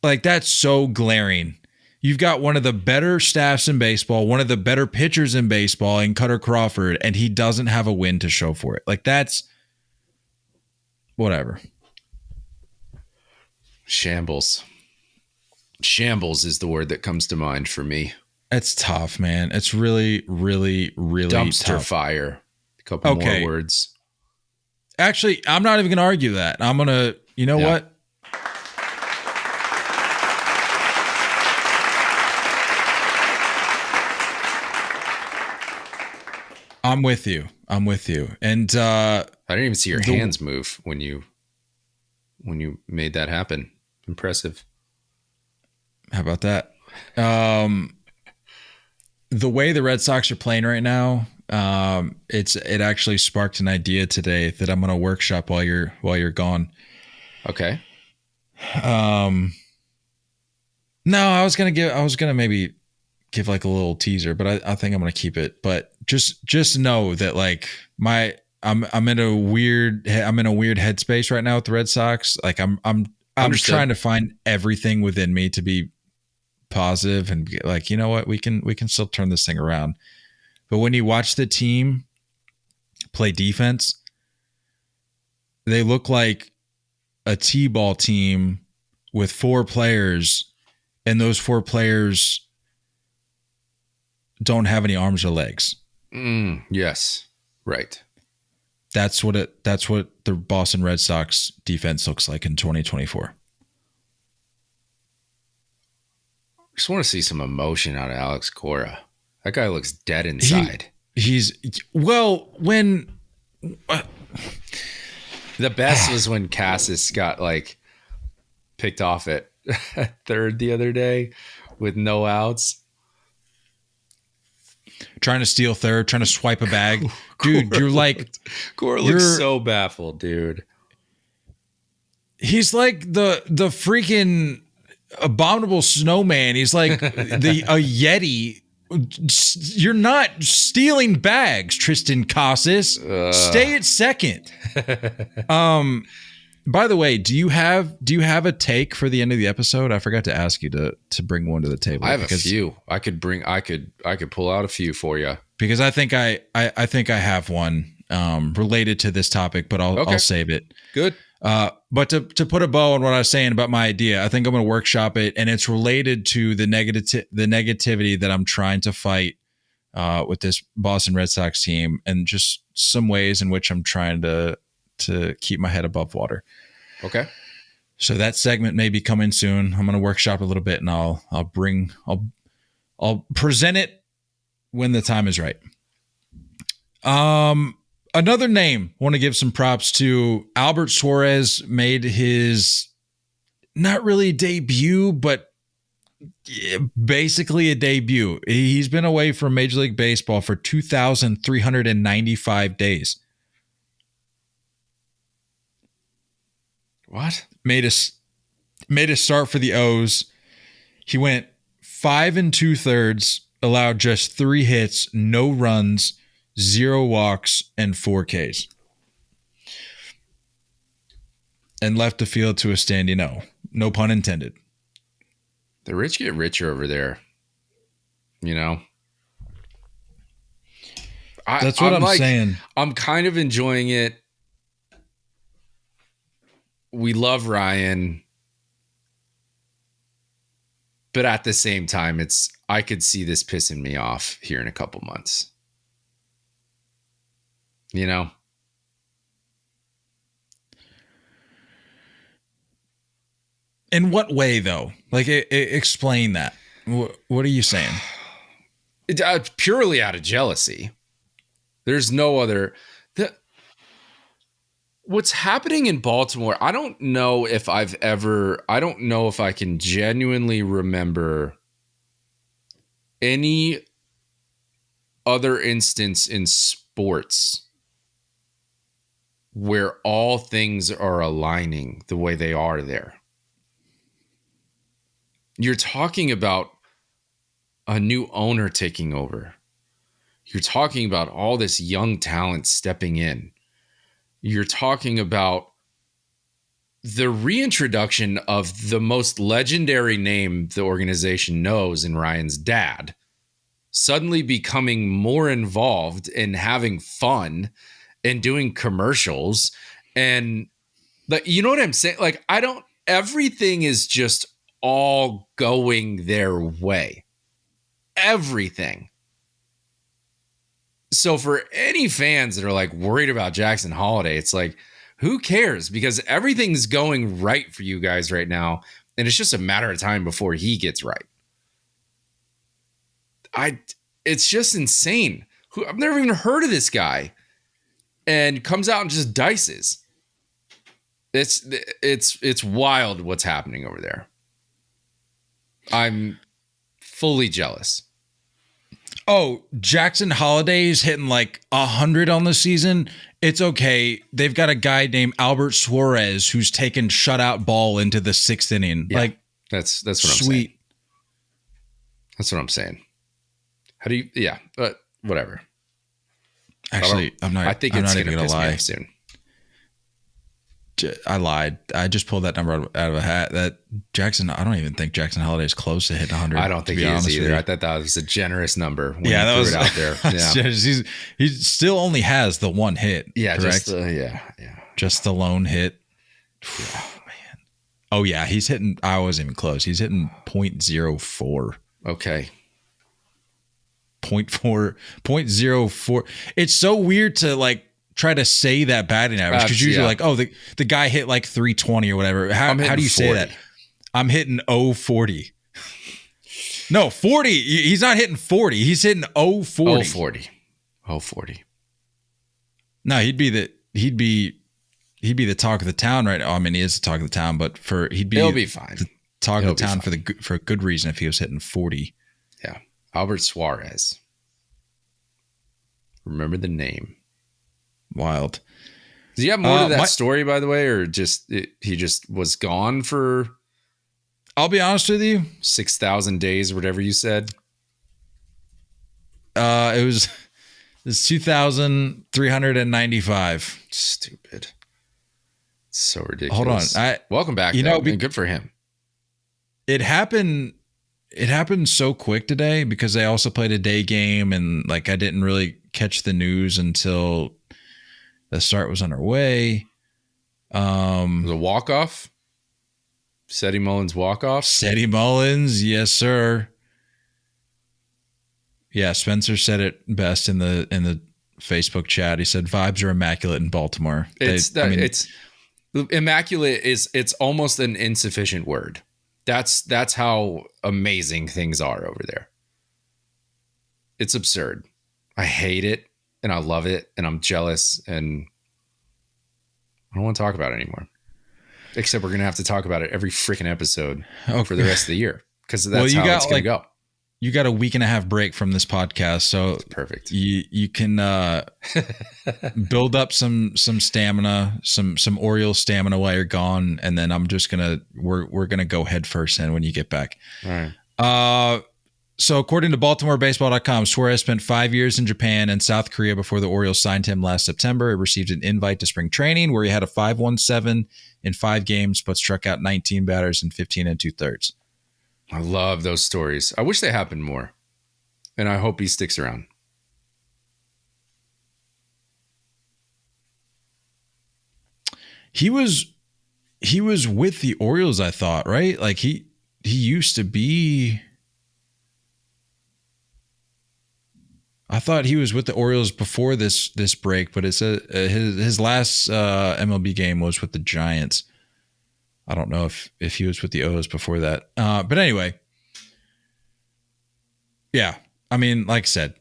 Like, that's so glaring. You've got one of the better staffs in baseball, one of the better pitchers in baseball in Kutter Crawford, and he doesn't have a win to show for it. Like, that's whatever. Shambles. Shambles is the word that comes to mind for me. It's tough, man. It's really, really, really dumpster tough. Fire. A couple more words. Actually, I'm not even going to argue that. I'm going to, you know what? I'm with you. And I didn't even see your hands move when you made that happen. Impressive. How about that? The way the Red Sox are playing right now, it actually sparked an idea today that I'm going to workshop while you're gone. Okay. No, I was gonna maybe give like a little teaser, but I think I'm gonna keep it. But just know that like I'm in a weird headspace right now with the Red Sox. Like I'm trying to find everything within me to be positive and like, you know what, we can still turn this thing around. But when you watch the team play defense, they look like a T-ball team with 4 players, and those 4 players don't have any arms or legs. Yes. Right. That's what the Boston Red Sox defense looks like in 2024. Just want to see some emotion out of Alex Cora. That guy looks dead inside. When the best was when Cassis got like picked off at third the other day with no outs. Trying to steal third, trying to swipe a bag. Dude, you're like... Cora looks so baffled, dude. He's like the freaking abominable snowman. He's like a Yeti. You're not stealing bags, Tristan Casas. Stay at second. By the way, do you have a take for the end of the episode? I forgot to ask you to bring one to the table. I have a few. I could pull out a few for you. Because I think I have one related to this topic, but I'll save it. Good. But to put a bow on what I was saying about my idea, I think I'm going to workshop it, and it's related to the negativity that I'm trying to fight with this Boston Red Sox team, and just some ways in which I'm trying to keep my head above water. Okay. So that segment may be coming soon. I'm going to workshop a little bit, and I'll present it when the time is right. Another name, want to give some props to. Albert Suarez made his not really debut, but basically a debut. He's been away from Major League Baseball for 2,395 days. What? Made a start for the O's. He went 5 2/3, allowed just 3 hits, no runs, 0 walks, and 4 Ks. And left the field to a standing O. No pun intended. The rich get richer over there. You know? That's what I'm saying. I'm kind of enjoying it. We love Ryan. But at the same time, I could see this pissing me off here in a couple months. You know? In what way, though? Like, explain that. What are you saying? Purely out of jealousy. There's no other... What's happening in Baltimore, I don't know if I can genuinely remember any other instance in sports where all things are aligning the way they are there. You're talking about a new owner taking over. You're talking about all this young talent stepping in. You're talking about the reintroduction of the most legendary name the organization knows in Ryan's dad, suddenly becoming more involved in having fun and doing commercials. And you know what I'm saying? Like, everything is just all going their way. Everything. So for any fans that are like worried about Jackson Holiday, it's like, who cares? Because everything's going right for you guys right now. And it's just a matter of time before he gets right. It's just insane. I've never even heard of this guy, and comes out and just dices. It's wild what's happening over there. I'm fully jealous. Oh, Jackson Holiday's hitting like 100 on the season. It's okay. They've got a guy named Albert Suarez who's taken shutout ball into the 6th inning. Yeah, like that's what I'm sweet. saying. That's what I'm saying. How do you? Yeah, but whatever. Actually, I think it's going to piss me off soon. I lied. I just pulled that number out of a hat. That Jackson, I don't even think Jackson Holiday is close to hitting 100. I don't think he is either. I thought that was a generous number when that threw was it out there. Yeah. He still only has the one hit. Yeah, correct? Just the lone hit. Oh, man. Oh, yeah. He's hitting, I wasn't even close. He's hitting 0.04. Okay. 0.04. It's so weird to like try to say that batting average because usually like, oh, the guy hit like 320 or whatever. How do you 40. Say that? I'm hitting 040. No, 40. He's not hitting 40. He's hitting 040. 040. No, he'd be the talk of the town right now. I mean, he is the talk of the town, but he'll be fine. The talk of the town for a good reason if he was hitting 40. Yeah. Albert Suarez. Remember the name. Wild. Do you have more to that story, by the way, or he just was gone for? I'll be honest with you. 6,000 days, whatever you said. It was 2,395. Stupid. It's so ridiculous. Hold on. Welcome back. Good for him. It happened so quick today because they also played a day game, and like I didn't really catch the news until the start was underway. It was a walk-off? Seti Mullins walk-off? Seti Mullins, yes, sir. Yeah, Spencer said it best in the Facebook chat. He said vibes are immaculate in Baltimore. It's immaculate it's almost an insufficient word. That's how amazing things are over there. It's absurd. I hate it and I love it and I'm jealous and I don't want to talk about it anymore. Except we're going to have to talk about it every freaking episode for the rest of the year because that's how it's going to go. You got a week and a half break from this podcast, so that's perfect. You can build up some stamina, some Orioles stamina while you're gone, and then we're gonna go head first in when you get back. All right. So according to BaltimoreBaseball.com, Suarez spent 5 years in Japan and South Korea before the Orioles signed him last September. He received an invite to spring training where he had a 5.17 in 5 games, but struck out 19 batters in 15 2/3. I love those stories. I wish they happened more. And I hope he sticks around. He was with the Orioles, I thought, right? Like he used to be. I thought he was with the Orioles before this break, but it's his last MLB game was with the Giants. I don't know if he was with the O's before that. But anyway. Yeah. I mean, like I said,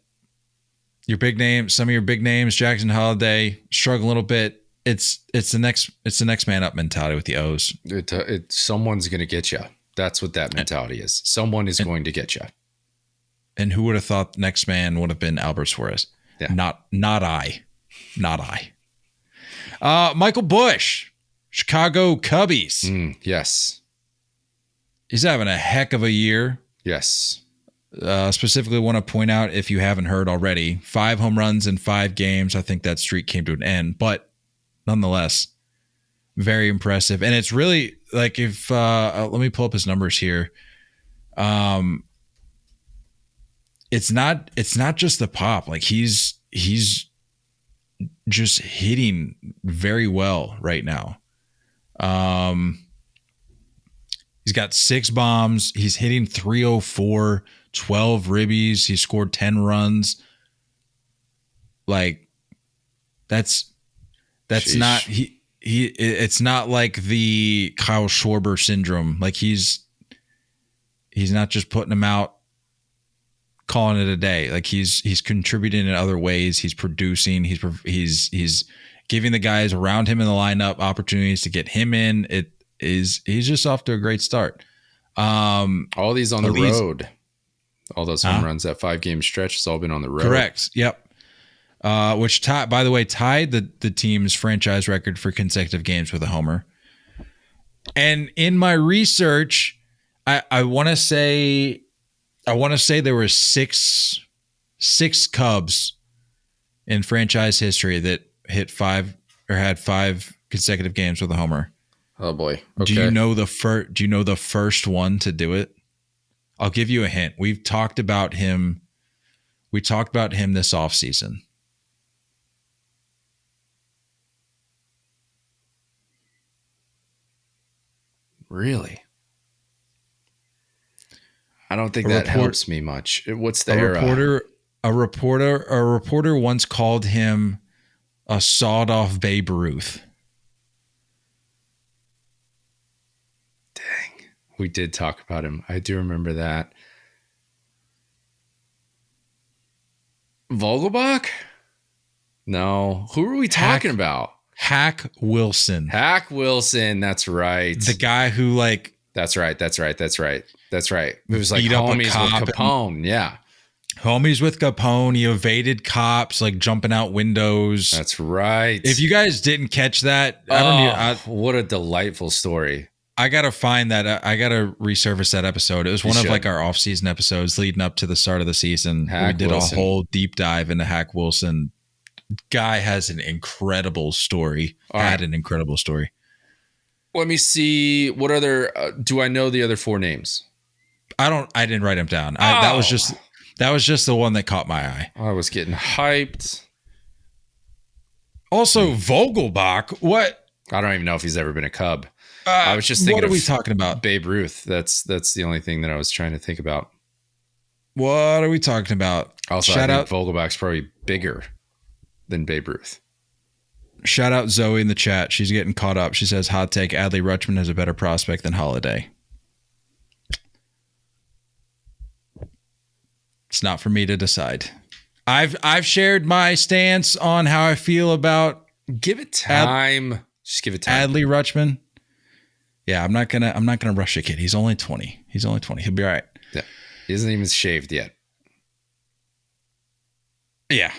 some of your big names, Jackson Holiday, struggle a little bit. It's the next man up mentality with the O's. Someone's going to get you. That's what that mentality is. Someone is going to get you. And who would have thought the next man would have been Albert Suarez? Yeah. Not I. Michael Busch. Chicago Cubbies. Yes. He's having a heck of a year. Yes. Specifically want to point out, if you haven't heard already, 5 home runs in 5 games. I think that streak came to an end, but nonetheless, very impressive. And it's really like, if let me pull up his numbers here. It's not just the pop. Like he's just hitting very well right now. He's got 6 bombs. He's hitting .304, 12 ribbies. He scored 10 runs. Like that's Sheesh. not it's not like the Kyle Schwarber syndrome. Like he's not just putting them out, calling it a day. Like he's contributing in other ways. He's producing. He's giving the guys around him in the lineup opportunities to get him in. He's just off to a great start. All these on the road. All those home runs, that 5-game stretch has all been on the road. Correct. Yep. Which, by the way, tied the team's franchise record for consecutive games with a homer. And in my research, I want to say there were six Cubs in franchise history that hit 5 or had 5 consecutive games with a homer. Oh boy. Okay. Do you know the first one to do it? I'll give you a hint. We talked about him this offseason. Really? I don't think that helps me much. What's the era? A reporter once called him a sawed-off Babe Ruth. Dang. We did talk about him. I do remember that. Vogelbach? No. Who are we talking about? Hack Wilson. Hack Wilson. That's right. The guy who That's right. It was like beat up a homies cop with Capone. Yeah. Homies with Capone. He evaded cops, like jumping out windows. That's right. If you guys didn't catch that, what a delightful story. I gotta find that. I gotta resurface that episode. It was one of like our off-season episodes leading up to the start of the season. We did a whole deep dive into Hack Wilson. Guy has an incredible story. An incredible story. Let me see. What other? Do I know the other 4 names? I didn't write them down. That was just the one that caught my eye. I was getting hyped. Also, Vogelbach. What? I don't even know if he's ever been a Cub. I was just thinking. What are we talking about? Babe Ruth. That's the only thing that I was trying to think about. What are we talking about? Also, I think Vogelbach's probably bigger than Babe Ruth. Shout out Zoe in the chat. She's getting caught up. She says, hot take, Adley Rutschman is a better prospect than Holiday. It's not for me to decide. I've shared my stance on how I feel about Give it time. Just give it time. Adley Rutschman. Yeah, I'm not gonna rush a kid. He's only 20. He'll be all right. Yeah. He isn't even shaved yet. Yeah.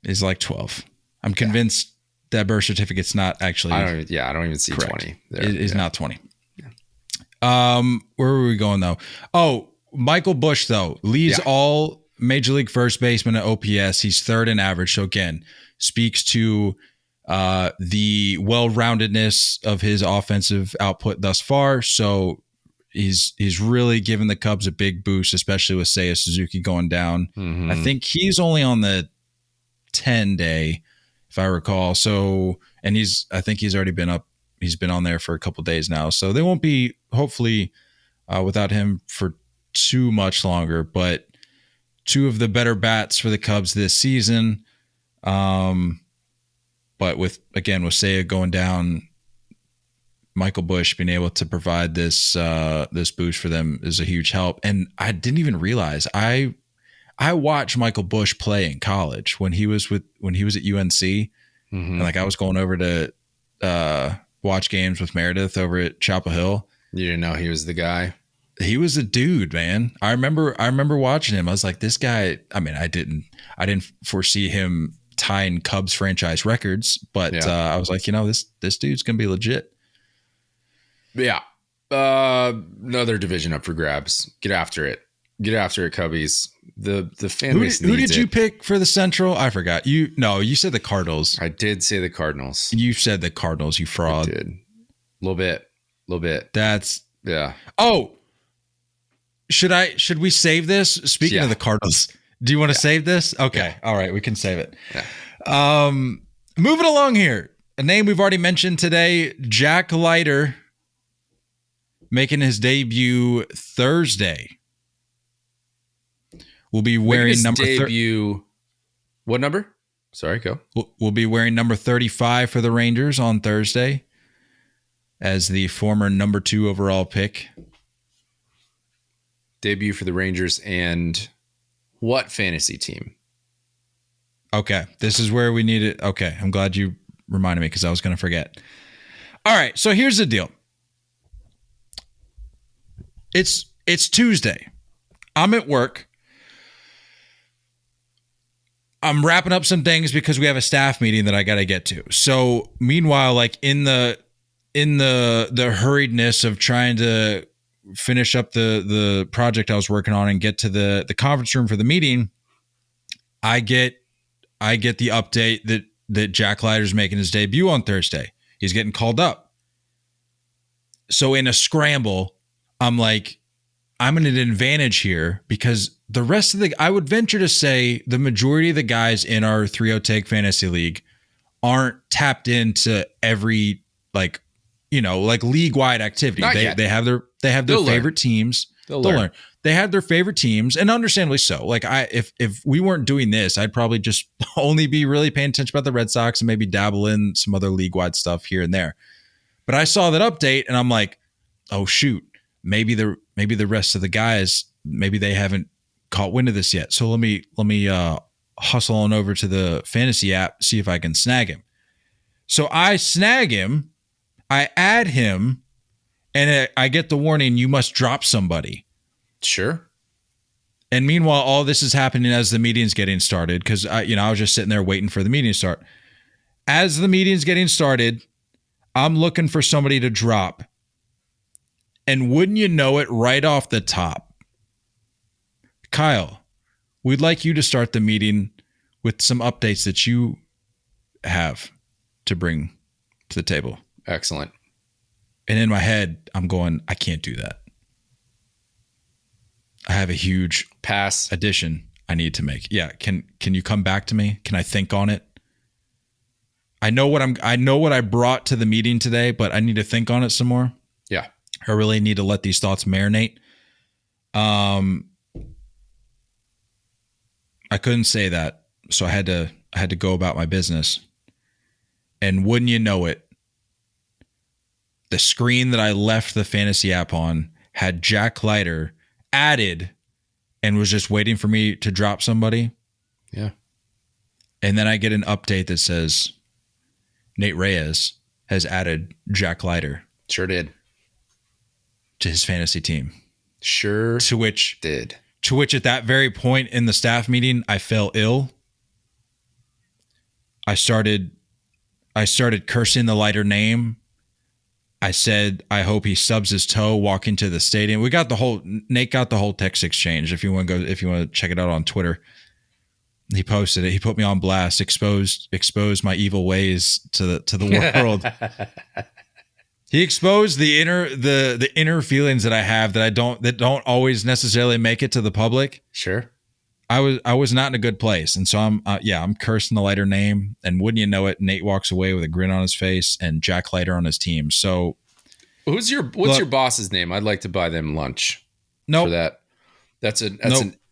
He's like 12. I'm convinced that birth certificate's not actually. I don't even see correct. 20. It's not 20. Yeah. Where were we going though? Oh, Michael Busch though leads all Major League first basemen at OPS. He's 3rd in average. So again, speaks to the well-roundedness of his offensive output thus far. So he's really given the Cubs a big boost, especially with Seiya Suzuki going down. Mm-hmm. I think he's only on the 10-day, if I recall. So, and I think he's already been up. He's been on there for a couple days now. So they won't be hopefully without him for too much longer, but 2 of the better bats for the Cubs this season. But with Seiya going down, Michael Busch being able to provide this boost for them is a huge help. And I didn't even realize I watched Michael Busch play in college when he was at UNC. Mm-hmm. And like I was going over to watch games with Meredith over at Chapel Hill. You didn't know he was the guy? He was a dude, man. I remember watching him. I was like, this guy, I mean, I didn't foresee him tying Cubs franchise records, but I was like, this dude's going to be legit. Yeah. Another division up for grabs. Get after it. Get after it, Cubbies. The fan base Who needs did you it. pick for the Central? I forgot. You said the Cardinals. I did say the Cardinals. You said the Cardinals, you fraud. I did. A little bit. That's Yeah. Oh. Should we save this? Speaking of the Cardinals, do you want to save this? Okay. All right, we can save it. Yeah. Moving along here. A name we've already mentioned today, Jack Leiter, making his debut Thursday. Will be wearing number debut. What number? Sorry, go. Will be wearing number 35 for the Rangers on Thursday as the former number 2 overall pick. Debut for the Rangers and what fantasy team? Okay, this is where we need it. Okay, I'm glad you reminded me because I was going to forget. All right, so here's the deal. It's Tuesday. I'm at work. I'm wrapping up some things because we have a staff meeting that I got to get to. So meanwhile, like in the hurriedness of trying to finish up the project I was working on and get to the conference room for the meeting, I get the update that Jack Leiter's making his debut on Thursday. He's getting called up. So in a scramble, I'm like, I'm at an advantage here because the rest of I would venture to say the majority of the guys in our 3-0 Take Fantasy League aren't tapped into every league-wide activity. They have their favorite teams. They'll learn. They had their favorite teams, and understandably so. Like if we weren't doing this, I'd probably just only be really paying attention about the Red Sox and maybe dabble in some other league-wide stuff here and there. But I saw that update, and I'm like, oh shoot, maybe the rest of the guys, maybe they haven't caught wind of this yet. So let me hustle on over to the fantasy app, see if I can snag him. So I snag him, I add him, and I get the warning, you must drop somebody. Sure. And meanwhile, all this is happening as the meeting's getting started because I was just sitting there waiting for the meeting to start. As the meeting's getting started, I'm looking for somebody to drop. And wouldn't you know it, right off the top, Kyle, we'd like you to start the meeting with some updates that you have to bring to the table. Excellent. And in my head, I'm going, I can't do that. I have a huge pass addition I need to make. Yeah, can you come back to me? Can I think on it? I know what I brought to the meeting today, but I need to think on it some more. Yeah. I really need to let these thoughts marinate. I couldn't say that, so I had to go about my business. And wouldn't you know it, the screen that I left the fantasy app on had Jack Leiter added and was just waiting for me to drop somebody. Yeah. And then I get an update that says Nate Reyes has added Jack Leiter. Sure did. To his fantasy team. Sure To which at that very point in the staff meeting, I fell ill. I started cursing the Leiter name. I said, I hope he stubs his toe walking to the stadium. Nate got the whole text exchange. If you want to check it out on Twitter, he posted it. He put me on blast, exposed my evil ways to the world. He exposed the inner feelings that I have that don't always necessarily make it to the public. Sure. I was not in a good place, and so I'm cursing the Leiter name, and wouldn't you know it, Nate walks away with a grin on his face and Jack Leiter on his team. So, what's your boss's name? I'd like to buy them lunch. No, for that. That's an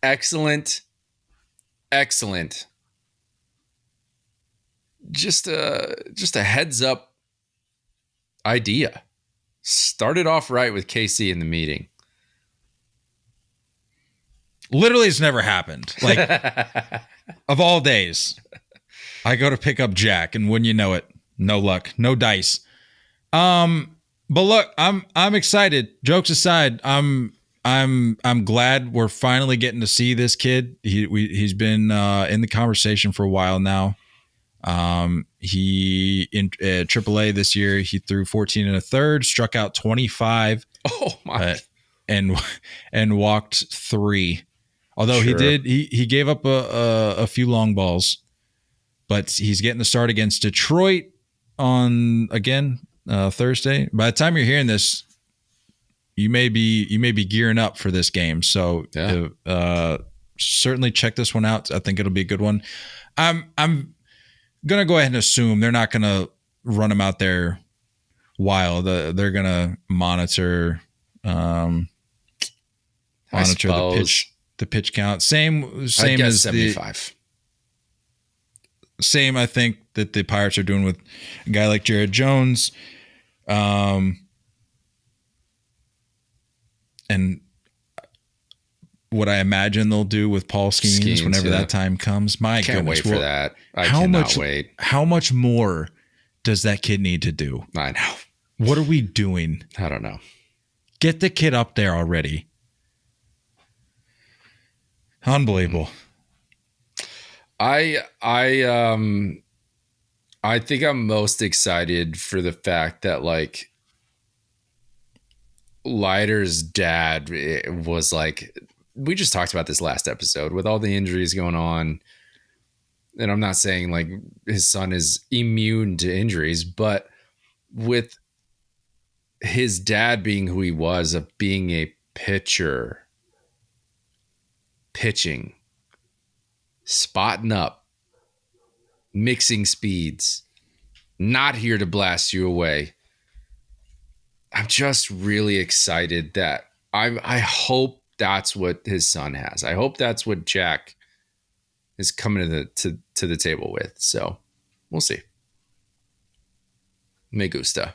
excellent. Just a heads up idea. Started off right with KC in the meeting. Literally, it's never happened. Like, of all days, I go to pick up Jack, and wouldn't you know it, no luck, no dice. But look, I'm excited. Jokes aside, I'm glad we're finally getting to see this kid. He's been in the conversation for a while now. He in AAA this year, he threw 14 1/3, struck out 25. Oh my! And walked 3. Although Sure. he gave up a few long balls, but he's getting the start against Detroit on Thursday. By the time you're hearing this, you may be gearing up for this game. So certainly check this one out. I think it'll be a good one. I'm gonna go ahead and assume they're not gonna run him out there wild. They're gonna monitor the pitch count. Same as 75. Same, I think, that the Pirates are doing with a guy like Jared Jones. And what I imagine they'll do with Paul Skeens whenever that time comes. My Can't goodness. wait for that. I cannot wait. How much more does that kid need to do? I know. What are we doing? I don't know. Get the kid up there already. Unbelievable. I think I'm most excited for the fact that like Leiter's dad was like, we just talked about this last episode with all the injuries going on. And I'm not saying like his son is immune to injuries, but with his dad being who he was, of being a pitcher, pitching, spotting up, mixing speeds, not here to blast you away. I'm just really excited that I hope that's what his son has. I hope that's what Jack is coming to the table with. So we'll see. Me gusta.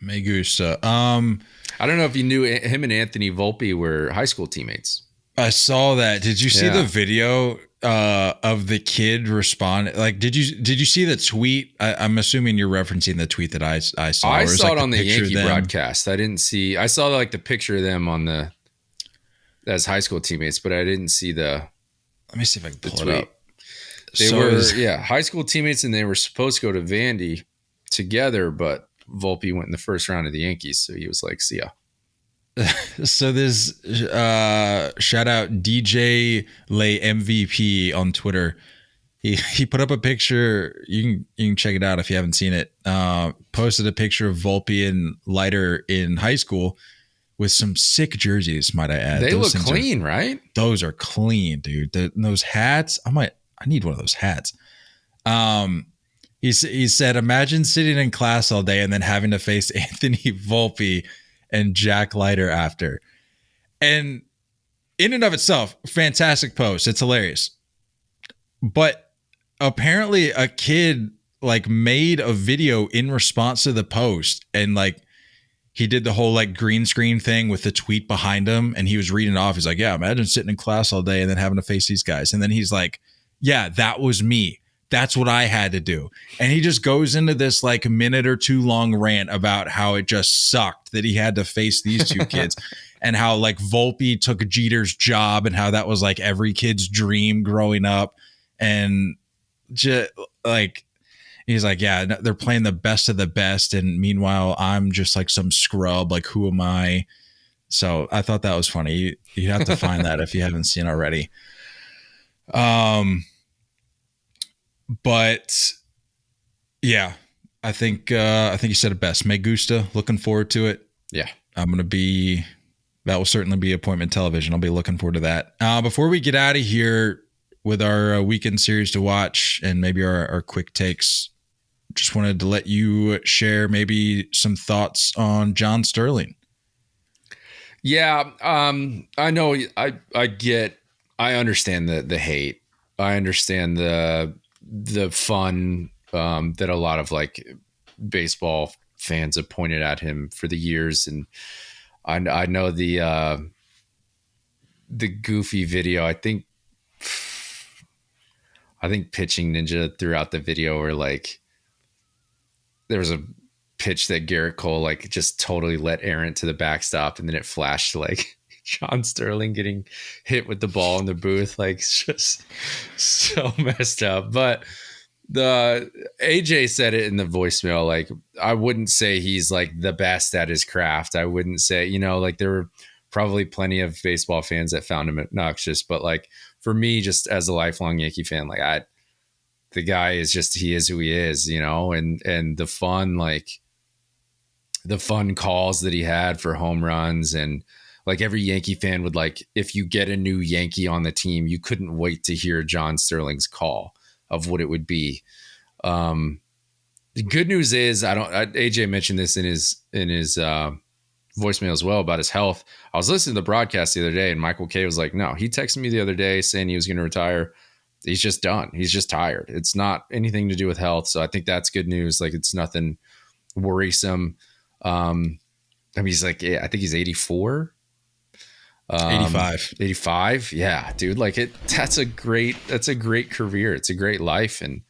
Me gusta. I don't know if you knew him and Anthony Volpe were high school teammates. I saw that. Did you see the video of the kid respond? Like, did you see the tweet? I'm assuming you're referencing the tweet that I saw. I saw like it on the Yankee broadcast. I didn't see. I saw like the picture of them as high school teammates, but I didn't see the. Let me see if I can pull tweet. it up. They were high school teammates, and they were supposed to go to Vandy together, but Volpe went in the first round of the Yankees, so he was like, "See ya." So this shout out DJ Lay MVP on Twitter. He put up a picture. You can check it out if you haven't seen it. Posted a picture of Volpe and Leiter in high school with some sick jerseys, might I add. They look clean, right? Those are clean, dude. Those hats. I need one of those hats. He said, imagine sitting in class all day and then having to face Anthony Volpe and Jack Leiter after. And in and of itself, fantastic post. It's hilarious. But apparently a kid like made a video in response to the post, and like he did the whole like green screen thing with the tweet behind him, and he was reading it off. He's like, yeah, imagine sitting in class all day and then having to face these guys. And then he's like, yeah, that was me. That's what I had to do. And he just goes into this like minute or two long rant about how it just sucked that he had to face these two kids, and how like Volpe took Jeter's job and how that was like every kid's dream growing up. And just like, he's like, yeah, they're playing the best of the best. And meanwhile, I'm just like some scrub. Like, who am I? So I thought that was funny. You have to find that if you haven't seen already. But yeah, I think you said it best. Me gusta. Looking forward to it. Yeah, that will certainly be appointment television. I'll be looking forward to that. Before we get out of here with our weekend series to watch and maybe our quick takes, just wanted to let you share maybe some thoughts on John Sterling. Yeah, I know. I understand the hate. I understand the fun that a lot of like baseball fans have pointed at him for the years, and I know the goofy video. I think Pitching Ninja threw out the video where like there was a pitch that Garrett Cole like just totally let errant to the backstop, and then it flashed like John Sterling getting hit with the ball in the booth. Like, it's just so messed up. But The AJ said it in the voicemail. Like, I wouldn't say he's like the best at his craft. I wouldn't say, like there were probably plenty of baseball fans that found him obnoxious, but like for me, just as a lifelong Yankee fan, like the guy is just, he is who he is, and the fun calls that he had for home runs, and like every Yankee fan would like, if you get a new Yankee on the team, you couldn't wait to hear John Sterling's call of what it would be. The good news is AJ mentioned this in his voicemail as well about his health. I was listening to the broadcast the other day and Michael Kay was like, no, he texted me the other day saying he was going to retire. He's just done. He's just tired. It's not anything to do with health. So I think that's good news. Like, it's nothing worrisome. He's like, I think he's 84. 85. Yeah, dude. Like that's a great career. It's a great life, and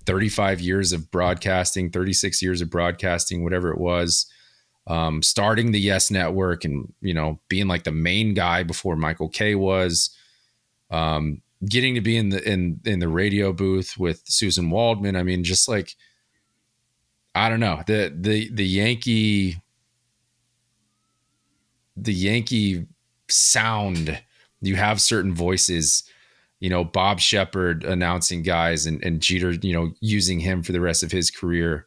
35 years of broadcasting, 36 years of broadcasting, whatever it was. Starting the Yes Network and, being like the main guy before Michael Kay was, getting to be in the radio booth with Susan Waldman. I mean, just like, I don't know, the Yankee sound. You have certain voices, Bob Shepard announcing guys and Jeter, using him for the rest of his career.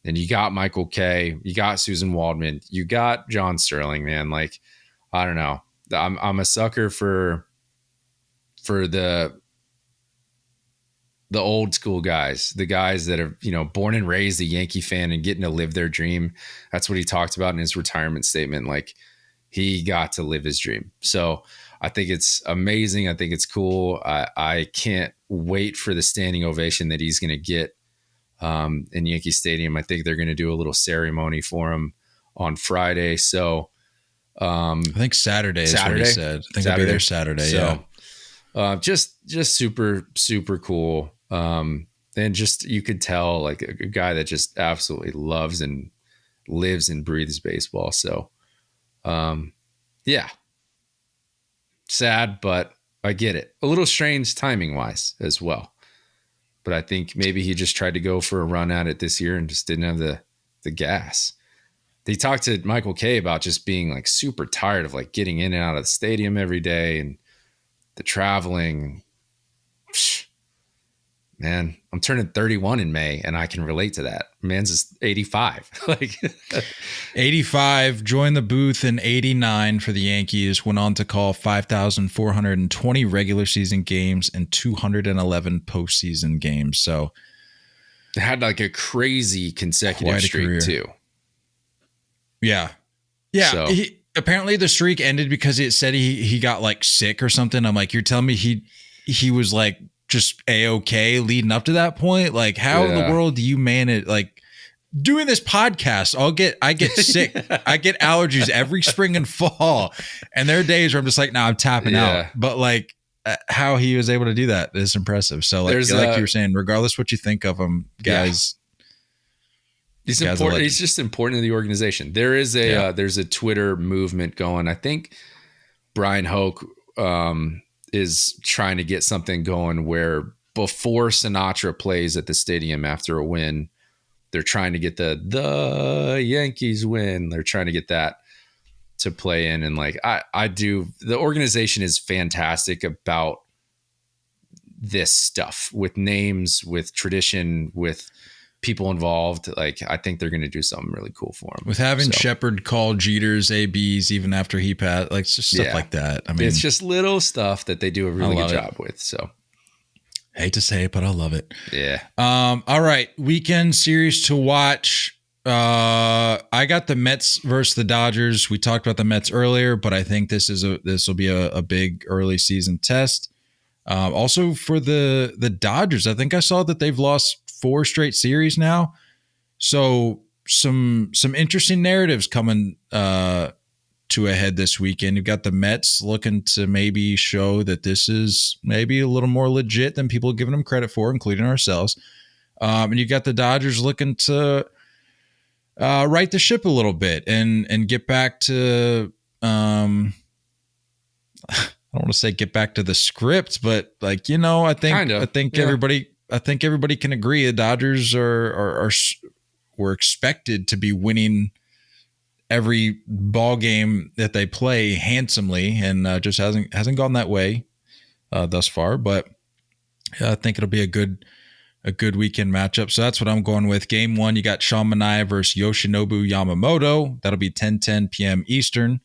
And you got Michael Kay, you got Susan Waldman, you got John Sterling, man. Like, I don't know. I'm a sucker for the old school guys, the guys that are, born and raised a Yankee fan and getting to live their dream. That's what he talked about in his retirement statement. Like, he got to live his dream. So I think it's amazing. I think it's cool. I can't wait for the standing ovation that he's going to get in Yankee Stadium. I think they're going to do a little ceremony for him on Friday. So I think Saturday is what he said. I think Saturday. He'll be there Saturday. So, yeah. Just super, super cool. And just, you could tell like a guy that just absolutely loves and lives and breathes baseball. So, yeah, sad, but I get it. A little strange timing wise as well. But I think maybe he just tried to go for a run at it this year and just didn't have the gas. They talked to Michael Kay about just being like super tired of like getting in and out of the stadium every day and the traveling. Man, I'm turning 31 in May and I can relate to that. Man's is 85. Like 85, joined the booth in 89 for the Yankees, went on to call 5,420 regular season games and 211 postseason games. So it had like a crazy consecutive streak career too. Yeah. Yeah. So, apparently the streak ended because it said he got like sick or something. I'm like, you're telling me he was like just A-okay leading up to that point? Like, how in the world do you manage like doing this podcast? I get sick. I get allergies every spring and fall. And there are days where I'm just like, nah, I'm tapping out. But like how he was able to do that is impressive. So like you were saying, regardless what you think of him, guys. He's important. He's just important to the organization. There is there's a Twitter movement going. I think Brian Hoke is trying to get something going where before Sinatra plays at the stadium after a win, they're trying to get the Yankees win. They're trying to get that to play in. And like, the organization is fantastic about this stuff with names, with tradition, with people involved. Like, I think they're going to do something really cool for him. With having Shepard call Jeter's ABs even after he passed, like just stuff like that. I mean, it's just little stuff that they do a really good job with. So hate to say it, but I love it. Yeah. All right. Weekend series to watch. I got the Mets versus the Dodgers. We talked about the Mets earlier, but I think this will be a big early season test. Also for the Dodgers, I think I saw that they've lost 4 straight series now. So some interesting narratives coming to a head this weekend. You've got the Mets looking to maybe show that this is maybe a little more legit than people are giving them credit for, including ourselves. And you got the Dodgers looking to right the ship a little bit and get back to I don't want to say get back to the script, but like, I think everybody I think everybody can agree the Dodgers were expected to be winning every ball game that they play handsomely, and just hasn't gone that way thus far. But I think it'll be a good weekend matchup. So that's what I'm going with. Game 1, you got Sean Manaea versus Yoshinobu Yamamoto. That'll be 10:10 p.m. Eastern.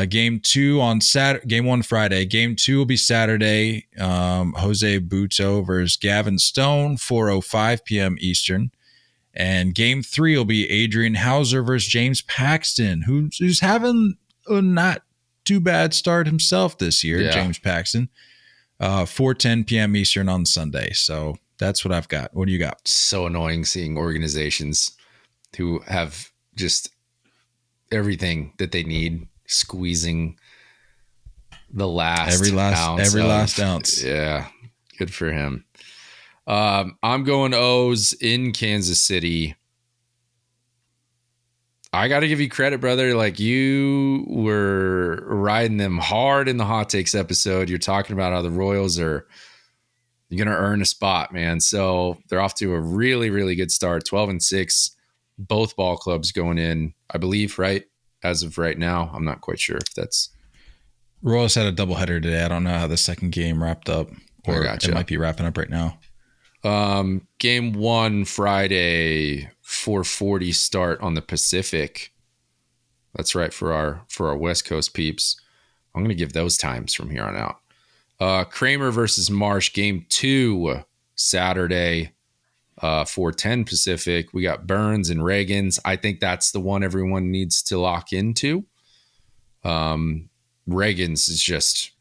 Game 2 on Saturday. Game 1 Friday. Game 2 will be Saturday. Jose Buto versus Gavin Stone, 4:05 p.m. Eastern. And Game 3 will be Adrian Hauser versus James Paxton, who's having a not too bad start himself this year. Yeah. James Paxton, 4:10 p.m. Eastern on Sunday. So that's what I've got. What do you got? So annoying seeing organizations who have just everything that they need squeezing the last ounce. Yeah, good for him. I'm going O's in Kansas City. I got to give you credit, brother. Like, you were riding them hard in the Hot Takes episode. You're talking about how the Royals are going to earn a spot, man. So they're off to a really, really good start. 12-6, both ball clubs going in, I believe, right? As of right now, I'm not quite sure if that's. Royals had a doubleheader today. I don't know how the second game wrapped up, or it might be wrapping up right now. Game 1 Friday, 4:40 start on the Pacific. That's right, for our West Coast peeps. I'm going to give those times from here on out. Kramer versus Marsh, Game 2 Saturday, 4:10 Pacific. We got Burns and Reagans. I think that's the one everyone needs to lock into. Reagans is just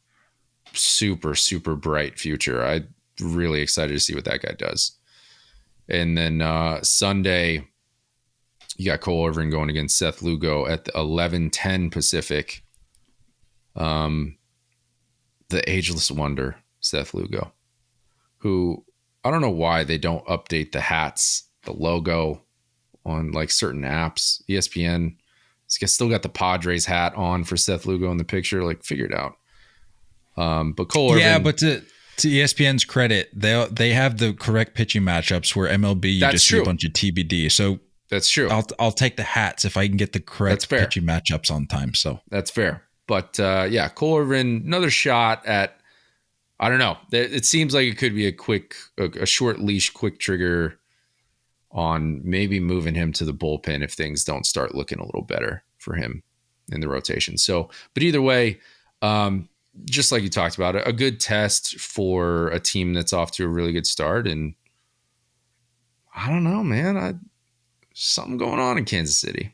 super, super bright future. I'm really excited to see what that guy does. And then Sunday, you got Cole Irvin going against Seth Lugo at 11:10 Pacific. The ageless wonder, Seth Lugo, who I don't know why they don't update the hats, the logo on like certain apps. ESPN still got the Padres hat on for Seth Lugo in the picture. Like, figure it out. But Cole Irvin, yeah, but to ESPN's credit, they have the correct pitching matchups, where MLB you just see a bunch of TBD. So that's true. I'll take the hats if I can get the correct pitching matchups on time. So that's fair. But yeah, Cole Irvin, another shot at, I don't know. It seems like it could be a short leash, quick trigger on maybe moving him to the bullpen if things don't start looking a little better for him in the rotation. So, but either way, just like you talked about, a good test for a team that's off to a really good start. And I don't know, man, something going on in Kansas City.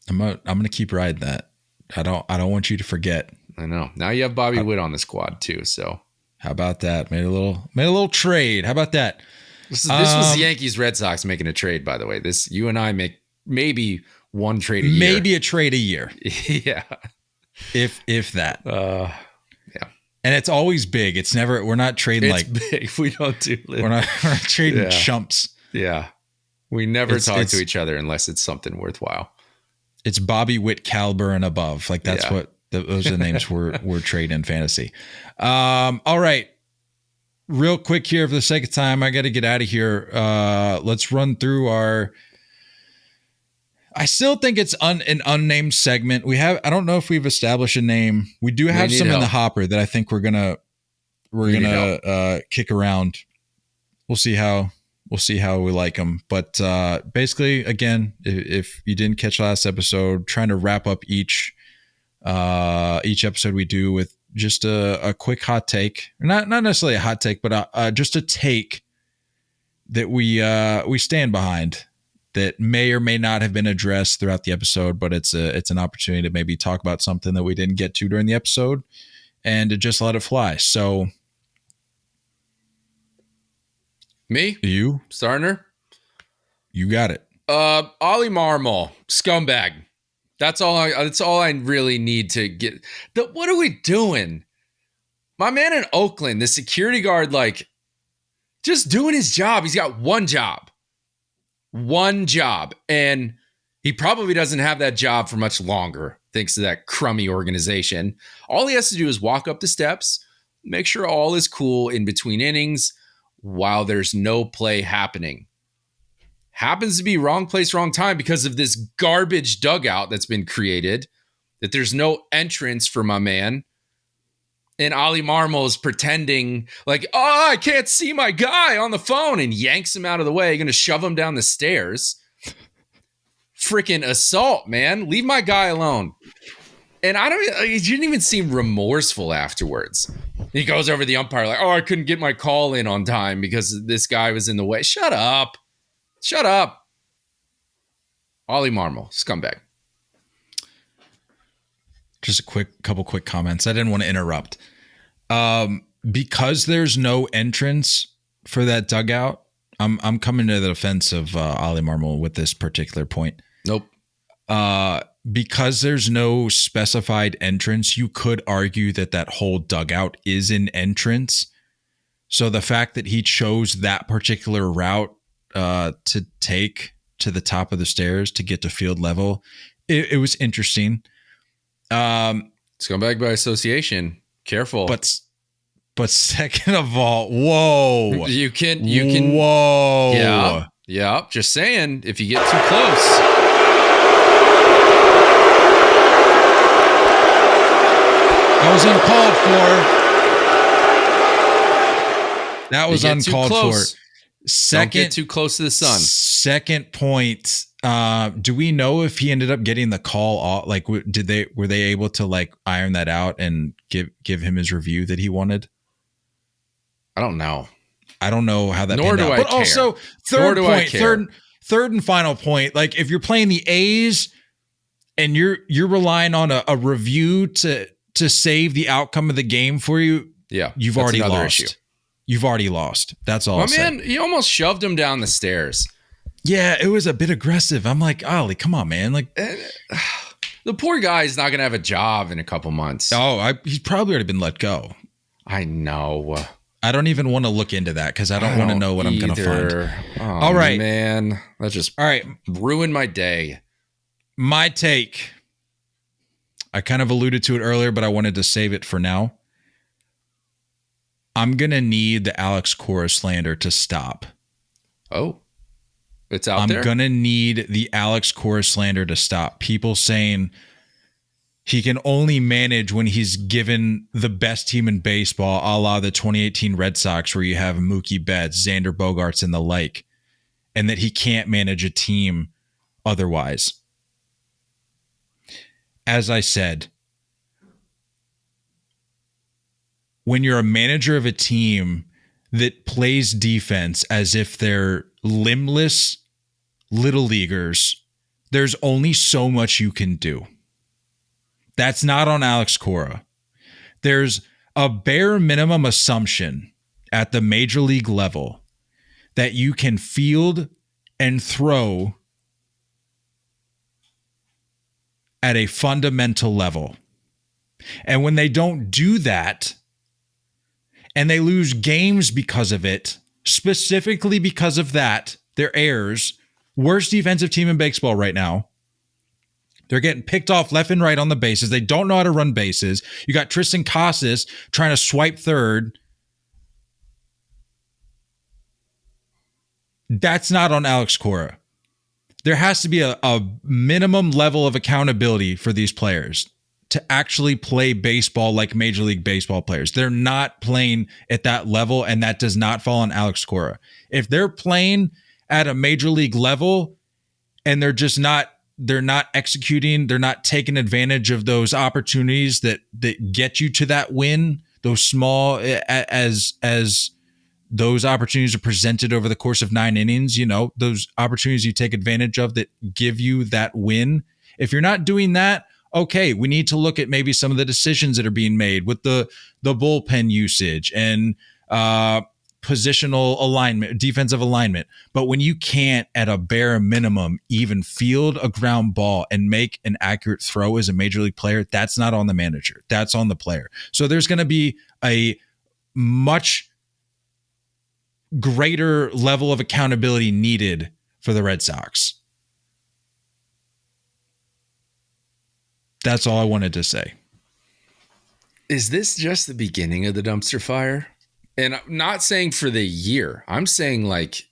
I'm gonna keep riding that. I don't want you to forget. I know. Now you have Bobby Witt on the squad too. So how about that? Made a little trade. How about that? This was the Yankees Red Sox making a trade, by the way. This, you and I make maybe one trade a year. Maybe a trade a year. Yeah. If that. Yeah. And it's always big. It's never, we're not trading big. We don't do it. We're not trading chumps. Yeah. We never talk to each other unless it's something worthwhile. It's Bobby Witt caliber and above. Like, that's what those are the names we're trading in fantasy. All right. Real quick here, for the sake of time, I got to get out of here. Let's run through I still think it's an unnamed segment. I don't know if we've established a name. We do have some in the hopper that I think we're gonna kick around. We'll see how we like them. But basically, again, if you didn't catch last episode, trying to wrap up each episode we do with just a quick hot take, not necessarily a hot take, but just a take that we stand behind, that may or may not have been addressed throughout the episode, but it's an opportunity to maybe talk about something that we didn't get to during the episode and to just let it fly. So, me? You? Starner? You got it. Oli Marmol, scumbag. That's all I really need to get. What are we doing? My man in Oakland, the security guard, like, just doing his job. He's got one job. And he probably doesn't have that job for much longer, thanks to that crummy organization. All he has to do is walk up the steps, make sure all is cool in between innings while there's no play happening. Happens to be wrong place, wrong time because of this garbage dugout that's been created, that there's no entrance for my man. And Oli Marmol is pretending like, oh, I can't see my guy on the phone, and yanks him out of the way, going to shove him down the stairs. Freaking assault, man. Leave my guy alone. And he didn't even seem remorseful afterwards. He goes over the umpire like, oh, I couldn't get my call in on time because this guy was in the way. Shut up. Shut up. Oli Marmol, scumbag. Just a couple quick comments. I didn't want to interrupt. Because there's no entrance for that dugout, I'm coming to the defense of Oli Marmol with this particular point. Nope. Because there's no specified entrance, you could argue that whole dugout is an entrance. So the fact that he chose that particular route to take to the top of the stairs to get to field level, it was interesting. Scumbag by association. Careful. But second of all, whoa. You can whoa. Yeah. Just saying, if you get too close. That was uncalled for. That was uncalled for. Don't get too close to the sun. Second point. Do we know if he ended up getting the call off? Like, were they able to like iron that out and give him his review that he wanted? I don't know. I don't know how that. Nor do I care. But also, third and final point. Like, if you're playing the A's and you're relying on a review to save the outcome of the game for you, you've already lost. Issue. You've already lost. That's all. Man, he almost shoved him down the stairs. Yeah, it was a bit aggressive. I'm like, Oli, come on, man. Like, the poor guy's not going to have a job in a couple months. Oh, he's probably already been let go. I know. I don't even want to look into that because I don't want to know what I'm going to find. Oh, all right, man. That just ruined my day. My take. I kind of alluded to it earlier, but I wanted to save it for now. I'm going to need the Alex Cora slander to stop. Oh, it's out there? I'm going to need the Alex Cora slander to stop. People saying he can only manage when he's given the best team in baseball, a la the 2018 Red Sox, where you have Mookie Betts, Xander Bogaerts, and the like, and that he can't manage a team otherwise. As I said, when you're a manager of a team that plays defense as if they're limbless little leaguers, there's only so much you can do. That's not on Alex Cora. There's a bare minimum assumption at the major league level that you can field and throw at a fundamental level. And when they don't do that, and they lose games because of it, specifically because of that, their errors, worst defensive team in baseball right now. They're getting picked off left and right on the bases. They don't know how to run bases. You got Tristan Casas trying to swipe third. That's not on Alex Cora. There has to be a minimum level of accountability for these players to actually play baseball like Major League Baseball players. They're not playing at that level, and that does not fall on Alex Cora. If they're playing at a Major League level and they're not executing, they're not taking advantage of those opportunities that get you to that win, those small, as those opportunities are presented over the course of 9 innings, those opportunities you take advantage of that give you that win. If you're not doing that, okay, we need to look at maybe some of the decisions that are being made with the bullpen usage and positional alignment, defensive alignment. But when you can't, at a bare minimum, even field a ground ball and make an accurate throw as a major league player, that's not on the manager. That's on the player. So there's going to be a much greater level of accountability needed for the Red Sox. That's all I wanted to say. Is this just the beginning of the dumpster fire? And I'm not saying for the year. I'm saying like,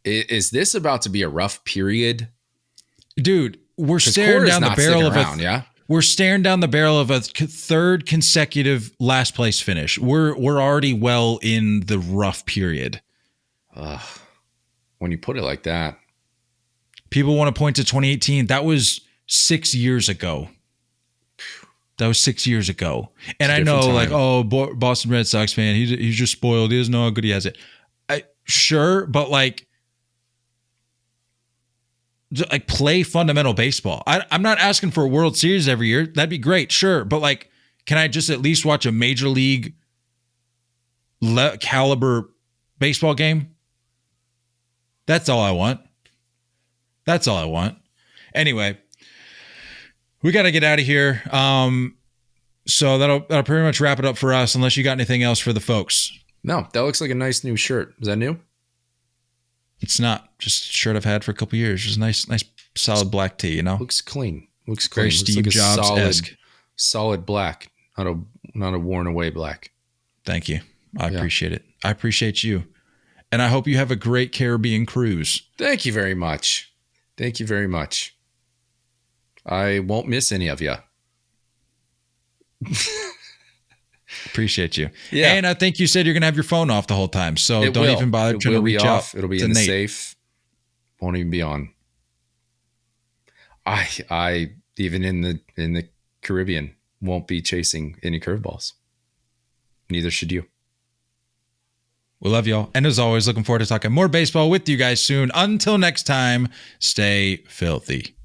is this about to be a rough period? Dude, we're 'Cause staring Cora's down the not barrel sticking of around, yeah? We're staring down the barrel of a third consecutive last place finish. We're already well in the rough period. When you put it like that. People want to point to 2018. That was 6 years ago. That was 6 years ago. And I know, time. like, oh, Boston Red Sox fan, he's just spoiled. He doesn't know how good he has it. Sure, but like play fundamental baseball. I'm not asking for a World Series every year. That'd be great, sure. But like, can I just at least watch a major league caliber baseball game? That's all I want. That's all I want. Anyway, we got to get out of here. So that'll pretty much wrap it up for us, unless you got anything else for the folks. No, that looks like a nice new shirt. Is that new? It's not just a shirt I've had for a couple years. Just nice solid black tee, you know? Looks clean. Looks clean. Very Looks Steve like a Jobs-esque. solid black, not a worn away black. Thank you. I appreciate it. I appreciate you. And I hope you have a great Caribbean cruise. Thank you very much. Thank you very much. I won't miss any of you. Appreciate you. Yeah. And I think you said you're going to have your phone off the whole time. So don't even bother trying to reach out. It'll be to in the Nate. safe. Won't even be on. I even in the Caribbean won't be chasing any curveballs. Neither should you. We love y'all. And as always, looking forward to talking more baseball with you guys soon. Until next time, stay filthy.